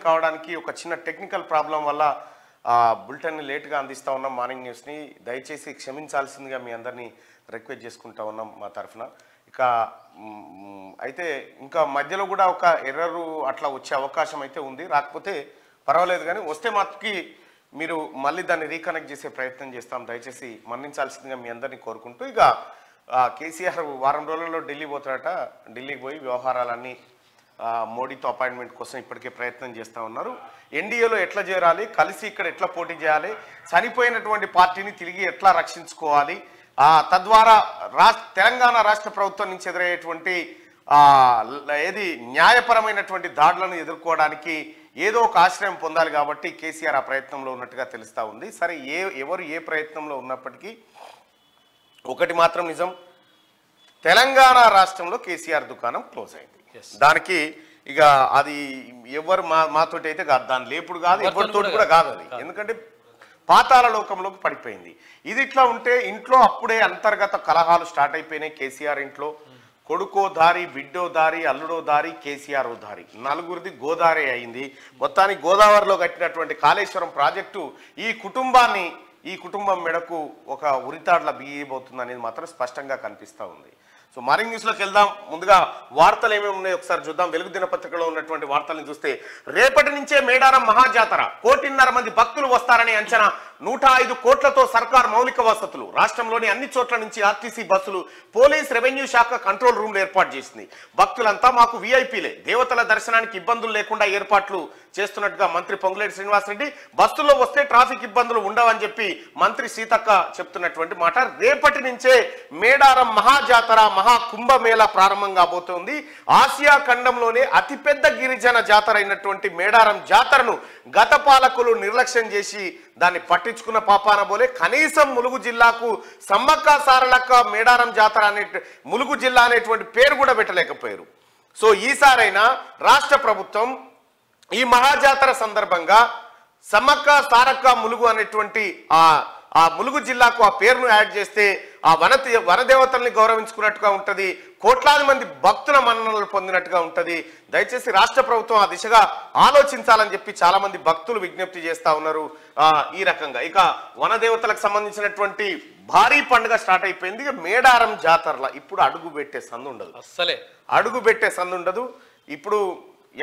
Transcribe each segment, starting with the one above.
కావడానికి ఒక చిన్న టెక్నికల్ ప్రాబ్లం వల్ల బులెటిన్ని లేట్గా అందిస్తూ ఉన్నాం. మార్నింగ్ న్యూస్ని దయచేసి క్షమించాల్సిందిగా మీ అందరినీ రిక్వెస్ట్ చేసుకుంటా ఉన్నాం మా తరఫున. ఇక అయితే ఇంకా మధ్యలో కూడా ఒక ఎర్రరు అట్లా వచ్చే అవకాశం అయితే ఉంది. రాకపోతే పర్వాలేదు, కానీ వస్తే మాత్రకి మీరు మళ్ళీ దాన్ని రీకనెక్ట్ చేసే ప్రయత్నం చేస్తాం. దయచేసి మన్నించాల్సిందిగా మీ అందరినీ కోరుకుంటూ, ఇక కేసీఆర్ వారం రోజుల్లో ఢిల్లీ పోతారట. ఢిల్లీకి పోయి వ్యవహారాలన్నీ మోడీతో అపాయింట్మెంట్ కోసం ఇప్పటికే ప్రయత్నం చేస్తూ ఉన్నారు. ఎన్డీఏలో ఎట్లా చేరాలి, కలిసి ఇక్కడ ఎట్లా పోటీ చేయాలి, చనిపోయినటువంటి పార్టీని తిరిగి ఎట్లా రక్షించుకోవాలి, తద్వారా తెలంగాణ రాష్ట్ర ప్రభుత్వం నుంచి ఎదురయ్యేటువంటి న్యాయపరమైనటువంటి దాడులను ఎదుర్కోవడానికి ఏదో ఒక ఆశ్రయం పొందాలి. కాబట్టి కేసీఆర్ ఆ ప్రయత్నంలో ఉన్నట్టుగా తెలుస్తూ ఉంది. సరే, ఎవరు ఏ ప్రయత్నంలో ఉన్నప్పటికీ ఒకటి మాత్రం నిజం, తెలంగాణ రాష్ట్రంలో కేసీఆర్ దుకాణం క్లోజ్ అయింది. దానికి ఇక అది ఎవరు మాతోటి అయితే కాదు, దాని లేపుడు కాదు, ఎవరితోటి కూడా కాదు అది. ఎందుకంటే పాతాళ లోకంలోకి పడిపోయింది. ఇది ఇట్లా ఉంటే ఇంట్లో అప్పుడే అంతర్గత కలహాలు స్టార్ట్ అయిపోయినాయి. కేసీఆర్ ఇంట్లో కొడుకో దారి, బిడ్డో దారి, అల్లుడో దారి, కేసీఆర్ దారి, నలుగురిది గోదావరి అయింది. మొత్తానికి గోదావరిలో కట్టినటువంటి కాళేశ్వరం ప్రాజెక్టు ఈ కుటుంబం మెడకు ఒక ఉరితాడ్ల బియ్యబోతుంది అనేది మాత్రం స్పష్టంగా కనిపిస్తూ ఉంది. సో మార్నింగ్ న్యూస్లోకి వెళ్దాం. ముందుగా వార్తలు ఏమేమి ఉన్నాయో ఒకసారి చూద్దాం. వెలుగు దినపత్రికలో ఉన్నటువంటి వార్తలను చూస్తే, రేపటి నుంచే మేడారం మహాజాతర, 1.5 కోటి మంది భక్తులు వస్తారనే అంచనా, 105 కోట్లతో సర్కార్ మౌలిక వసతులు, రాష్ట్రంలోని అన్ని చోట్ల నుంచి ఆర్టీసీ బస్సులు, పోలీస్ రెవెన్యూ శాఖ కంట్రోల్ రూమ్లు ఏర్పాటు చేసింది. భక్తులంతా మాకు వీఐపీలే, దేవతల దర్శనానికి ఇబ్బందులు లేకుండా ఏర్పాట్లు చేస్తున్నట్టుగా మంత్రి పొంగులేటి శ్రీనివాసరెడ్డి, బస్సుల్లో వస్తే ట్రాఫిక్ ఇబ్బందులు ఉండవని చెప్పి మంత్రి సీతక్క చెప్తున్నటువంటి మాట. రేపటి నుంచే మేడారం మహాజాతర, మహా కుంభమేళా ప్రారంభం కాబోతోంది. ఆసియా ఖండంలోనే అతిపెద్ద గిరిజన జాతర అయినటువంటి మేడారం జాతరను గత పాలకులు నిర్లక్ష్యం చేసి దాన్ని పట్టించుకున్న పాపాన బోలే, కనీసం ములుగు జిల్లాకు సమ్మక్క సారలక్క మేడారం జాతర ములుగు జిల్లా అనేటువంటి పేరు కూడా పెట్టలేకపోయారు. సో ఈసారైనా రాష్ట్ర ప్రభుత్వం ఈ మహాజాతర సందర్భంగా సమ్మక్క సారక్క ములుగు అనేటువంటి ఆ ములుగు జిల్లాకు ఆ పేరును యాడ్ చేస్తే ఆ వనదేవతల్ని గౌరవించుకున్నట్టుగా ఉంటుంది, కోట్లాది మంది భక్తుల మన్ననలు పొందినట్టుగా ఉంటుంది. దయచేసి రాష్ట్ర ప్రభుత్వం ఆ దిశగా ఆలోచించాలని చెప్పి చాలా మంది భక్తులు విజ్ఞప్తి చేస్తూ ఉన్నారు. ఈ రకంగా ఇక వనదేవతలకు సంబంధించినటువంటి భారీ పండుగ స్టార్ట్ అయిపోయింది. ఇక మేడారం జాతరలో ఇప్పుడు అడుగు పెట్టే సందు ఉండదు. ఇప్పుడు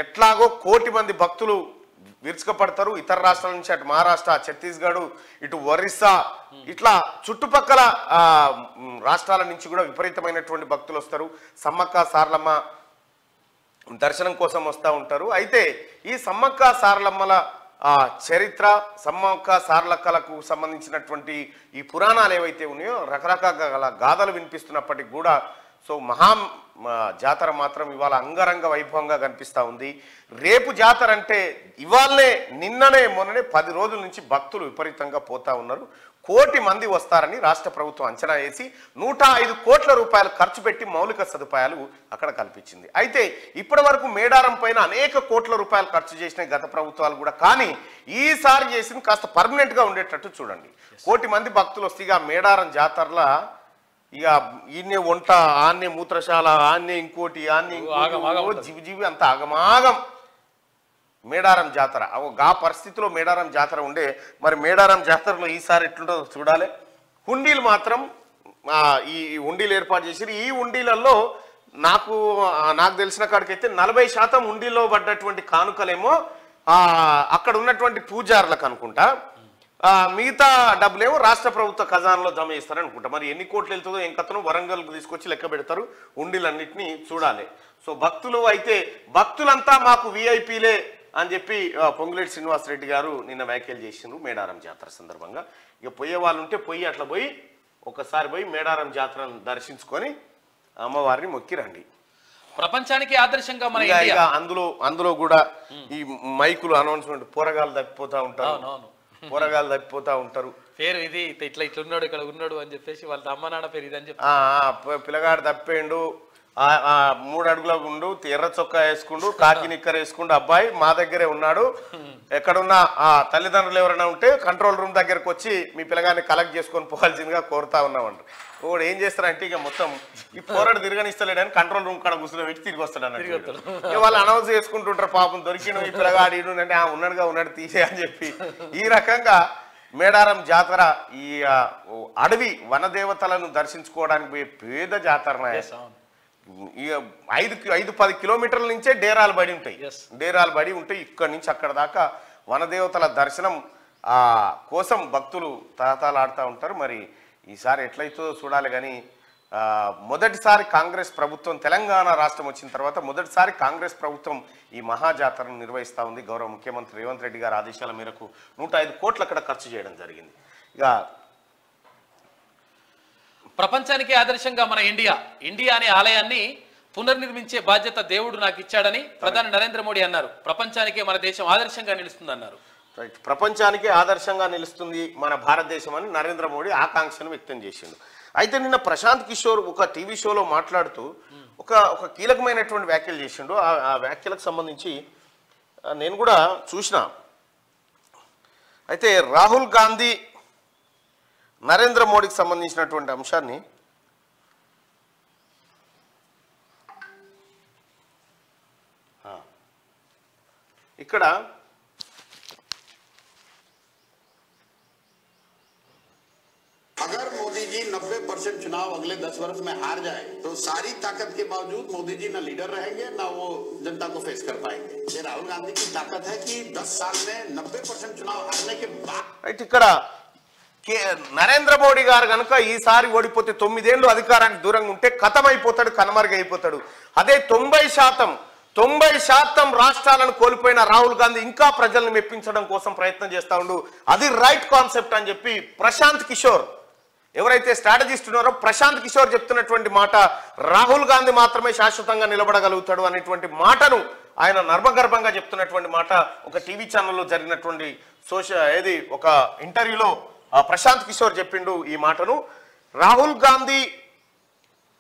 ఎట్లాగో 1 కోటి మంది భక్తులు విరుచుకపడతారు. ఇతర రాష్ట్రాల నుంచి, అటు మహారాష్ట్ర, ఛత్తీస్గఢ్, ఇటు ఒరిస్సా, ఇట్లా చుట్టుపక్కల రాష్ట్రాల నుంచి కూడా విపరీతమైనటువంటి భక్తులు వస్తారు. సమ్మక్క సారలమ్మ దర్శనం కోసం వస్తూ ఉంటారు. అయితే ఈ సమ్మక్క సారలమ్మల చరిత్ర, సమ్మక్క సారలక్కలకు సంబంధించినటువంటి ఈ పురాణాలు ఏవైతే ఉన్నాయో రకరకాల గాథలు వినిపిస్తున్నప్పటికీ కూడా సో జాతర మాత్రం ఇవాళ అంగరంగ వైభవంగా కనిపిస్తూ ఉంది. రేపు జాతర అంటే ఇవాళనే, మొన్ననే 10 రోజుల నుంచి భక్తులు విపరీతంగా పోతా ఉన్నారు. 1 కోటి మంది వస్తారని రాష్ట్ర ప్రభుత్వం అంచనా వేసి 105 కోట్ల రూపాయలు ఖర్చు పెట్టి మౌలిక సదుపాయాలు అక్కడ కల్పించింది. అయితే ఇప్పటి వరకు మేడారం పైన అనేక కోట్ల రూపాయలు ఖర్చు చేసిన గత ప్రభుత్వాలు కూడా, కానీ ఈసారి చేసింది కాస్త పర్మనెంట్గా ఉండేటట్టు చూడండి. 1 కోటి మంది భక్తులు వస్తే ఇక మేడారం జాతరలా ఇక ఈయనే వంట, ఆన్నే మూత్రశాల, ఆన్నే ఇంకోటి, జీవి అంత ఆగమాగం మేడారం జాతర. ఆ పరిస్థితిలో మేడారం జాతర ఉండే. మరి మేడారం జాతరలో ఈసారి ఎట్లుంటుందో చూడాలి. హుండీలు మాత్రం ఈ హుండీలు ఏర్పాటు చేసి, ఈ హుండీలలో నాకు తెలిసిన కాడికైతే 40% హుండీలో పడ్డటువంటి కానుకలేమో అక్కడ ఉన్నటువంటి పూజారులకు అనుకుంటా, మిగతా డబ్బులేమో రాష్ట్ర ప్రభుత్వ ఖజానాలో జమ చేస్తారు అనుకుంటా. మరి ఎన్ని కోట్లు వెళ్తుందో ఏం కథను వరంగల్కు తీసుకొచ్చి లెక్క పెడతారు. హుండీలన్నింటినీ చూడాలి. సో భక్తులంతా మాకు వీఐపీలే అని చెప్పి పొంగులేటి శ్రీనివాసరెడ్డి గారు నిన్న వ్యాఖ్యలు చేసిండ్రు మేడారం జాతర సందర్భంగా. ఇక పోయే వాళ్ళు ఉంటే అట్లా ఒకసారి పోయి మేడారం జాతరను దర్శించుకొని అమ్మవారిని మొక్కి రండి. ప్రపంచానికి ఆదర్శంగా మన అందులో కూడా ఈ మైకులు అనౌన్స్మెంట్ పోరగాళ్ళు తప్పిపోతా ఉంటారు. పేరు ఇది ఇట్లా ఉన్నాడు, ఇక్కడ ఉన్నాడు అని చెప్పేసి వాళ్ళ అమ్మ నాన్న పేరు ఇది అని చెప్పి పిల్లగాడు తప్పేండు, 3 అడుగుల గుండు, ఎర్ర చొక్కా వేసుకుండు, కాకి నిక్కర్ వేసుకుండు అబ్బాయి మా దగ్గరే ఉన్నాడు. ఎక్కడున్నా తల్లిదండ్రులు ఎవరైనా ఉంటే కంట్రోల్ రూమ్ దగ్గరకు వచ్చి మీ పిల్లగాన్ని కలెక్ట్ చేసుకొని పోవాల్సిందిగా కోరుతా ఉన్నామంట. వాడు ఏం చేస్తారంటే ఇక మొత్తం ఈ పోరాడు తిరగనిస్తలేడని కంట్రోల్ రూమ్ కాడ కూర్చుని పెట్టి తిరిగి వస్తాడు అన్నట్టు. వాళ్ళు అనౌన్స్ చేసుకుంటుంటారు, పాపం దొరికిన ఈ పిల్లగాడు అంటే ఉన్నాడు తీసే అని చెప్పి. ఈ రకంగా మేడారం జాతర ఈ అడవి వనదేవతలను దర్శించుకోవడానికి పోయే పేద జాతర. ఇక 5-10 కిలోమీటర్ల నుంచే డేరాలు బడి ఉంటాయి. డేరాలు బడి ఉంటాయి. ఇక్కడి నుంచి అక్కడ దాకా వనదేవతల దర్శనం కోసం భక్తులు తహతలాడుతూ ఉంటారు. మరి ఈసారి ఎట్లయితుందో చూడాలి. కానీ మొదటిసారి కాంగ్రెస్ ప్రభుత్వం తెలంగాణ రాష్ట్రం వచ్చిన తర్వాత మొదటిసారి కాంగ్రెస్ ప్రభుత్వం ఈ మహాజాతరను నిర్వహిస్తూ ఉంది. గౌరవ ముఖ్యమంత్రి రేవంత్ రెడ్డి గారి ఆదేశాల మేరకు 105 కోట్లు అక్కడ ఖర్చు చేయడం జరిగింది. ఇక ప్రపంచానికి ఆదర్శంగా మన ఇండియా అనే ఆలయాన్ని పునర్నిర్మించే బాధ్యత దేవుడు నాకు ఇచ్చాడని ప్రధాని నరేంద్ర మోడీ అన్నారు. ప్రపంచానికే మన దేశం ఆదర్శంగా నిలుస్తుందన్నారు. రైట్, ప్రపంచానికే ఆదర్శంగా నిలుస్తుంది మన భారతదేశం అని నరేంద్ర మోడీ ఆకాంక్షను వ్యక్తం చేసిండు. అయితే నిన్న ప్రశాంత్ కిషోర్ ఒక టీవీ షోలో మాట్లాడుతూ ఒక కీలకమైనటువంటి వ్యాఖ్యలు చేసిండు. ఆ వ్యాఖ్యలకు సంబంధించి నేను కూడా చూసిన. అయితే రాహుల్ గాంధీ నరేంద్ర మోడీకి సంబంధించినటువంటి అంశాన్ని ఇక్కడ अगर मोदी जी 90% चुनाव अगले 10 वर्ष में हार जाए तो सारी ताकत के बावजूद मोदी जी न लीडर रहेंगे न वो जनता को फेस कर पाएंगे. ये राहुल गांधी की ताकत है कि 10 साल में 90% चुनाव हारने के बाद ఇక్కడ నరేంద్ర మోడీ గారు కనుక ఈసారి ఓడిపోతే 9 ఏళ్ళు అధికారానికి దూరంగా ఉంటే ఖతమైపోతాడు, కనుమరుగైపోతాడు. అదే 90% రాష్ట్రాలను కోల్పోయిన రాహుల్ గాంధీ ఇంకా ప్రజల్ని మెప్పించడం కోసం ప్రయత్నం చేస్తా ఉండు. అది రైట్ కాన్సెప్ట్ అని చెప్పి ప్రశాంత్ కిషోర్ ఎవరైతే స్ట్రాటజిస్ట్ ఉన్నారో ప్రశాంత్ కిషోర్ చెప్తున్నటువంటి మాట, రాహుల్ గాంధీ మాత్రమే శాశ్వతంగా నిలబడగలుగుతాడు అనేటువంటి మాటను ఆయన నర్మగర్భంగా చెప్తున్నటువంటి మాట ఒక టీవీ ఛానల్లో జరిగినటువంటి ఒక ఇంటర్వ్యూలో ప్రశాంత్ కిషోర్ చెప్పిండు ఈ మాటను. రాహుల్ గాంధీ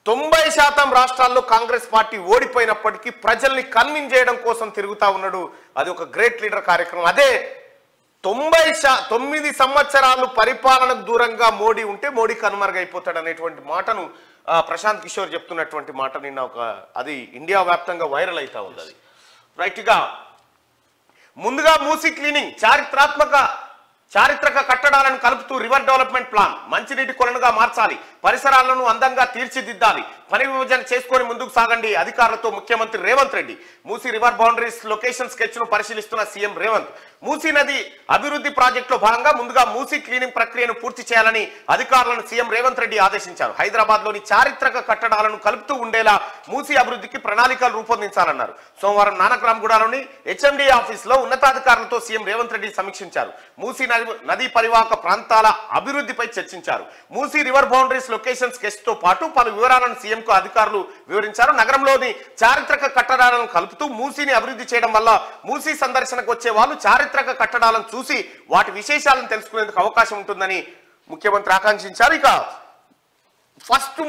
90% రాష్ట్రాల్లో కాంగ్రెస్ పార్టీ ఓడిపోయినప్పటికీ ప్రజల్ని కన్విన్స్ చేయడం కోసం తిరుగుతా ఉన్నాడు. అది ఒక గ్రేట్ లీడర్ కార్యక్రమం. అదే 9 సంవత్సరాలు పరిపాలనకు దూరంగా మోడీ ఉంటే మోడీ కనుమరుగైపోతాడు అనేటువంటి మాటను ప్రశాంత్ కిషోర్ చెప్తున్నటువంటి మాట నిన్న అది ఇండియా వ్యాప్తంగా వైరల్ అవుతా ఉంది. అది రైట్గా ముందుగా మూసీ క్లీనింగ్ చారిత్రక కట్టడాలను కలుపుతూ రివర్ డెవలప్మెంట్ ప్లాన్ మంచినీటి కొలనుగా మార్చాలి, పరిసరాలను అందంగా తీర్చిదిద్దాలి, పని విభజన చేసుకొని ముందుకు సాగండి అధికారులతో ముఖ్యమంత్రి Revanth Reddy. Musi river boundaries location sketch ను పరిశీలిస్తున్న సీఎం రేవంత్ మూసీ నది అభివృద్ధి ప్రాజెక్టులో భాగంగా ముందుగా మూసీ క్లీనింగ్ ప్రక్రియను పూర్తి చేయాలని అధికారులను సీఎం రేవంత్ రెడ్డి ఆదేశించారు. హైదరాబాద్ లోని చారిత్రక కట్టడాలను కలుపుతూ ఉండేలా మూసీ అభివృద్ధికి ప్రణాళికలు రూపొందించాలన్నారు. సోమవారం నానక్రామ్గూడలోని హెచ్ఎండి ఆఫీస్ లో ఉన్నతాధికారులతో సీఎం రేవంత్ రెడ్డి సమీక్షించారు. మూసీ నదీ పరివాహక ప్రాంతాల అభివృద్ధిపై చర్చించారు. Musi river boundaries location sketch తో పాటు పలు వివరాలను సీఎం కు అధికారులు వివరించారు. నగరంలోని చారిత్రక కట్టడాలను కలుపుతూ మూసీని అభివృద్ధి చేయడం వల్ల మూసీ సందర్శనకు వచ్చే వాళ్ళు చారిత్రక కట్టడాలను చూసి వాటి విశేషాలను తెలుసుకునేందుకు అవకాశం ఉంటుందని ముఖ్యమంత్రి ఆకాంక్షించారు. ఇక ఫస్ట్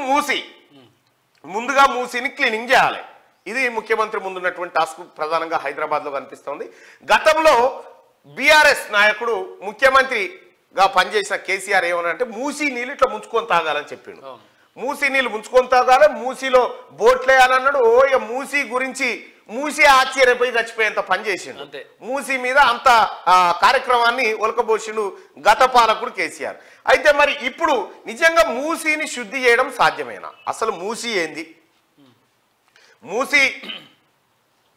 ముందుగా మూసీని క్లీనింగ్ చేయాలి. ఇది ముఖ్యమంత్రి ముందున్నటువంటి టాస్క్ ప్రధానంగా హైదరాబాద్ లో కనిపిస్తోంది. గతంలో బీఆర్ఎస్ నాయకుడు ముఖ్యమంత్రిగా పనిచేసిన కేసీఆర్ ఏమనంటే మూసీ నీళ్ళు ఇట్లా ముంచుకొని తాగాలని చెప్పిండు. మూసీ నీళ్ళు ముంచుకొని తాగాలి, మూసీలో బోట్లు వేయాలన్నాడు. ఇక మూసీ గురించి మూసీ ఆశ్చర్యపోయి చచ్చిపోయేంత పనిచేసిండు. మూసీ మీద అంత కార్యక్రమాన్ని ఒలకబోసిండు గత పాలకుడు కేసీఆర్. అయితే మరి ఇప్పుడు నిజంగా మూసీని శుద్ధి చేయడం సాధ్యమేనా? అసలు మూసీ ఏంది?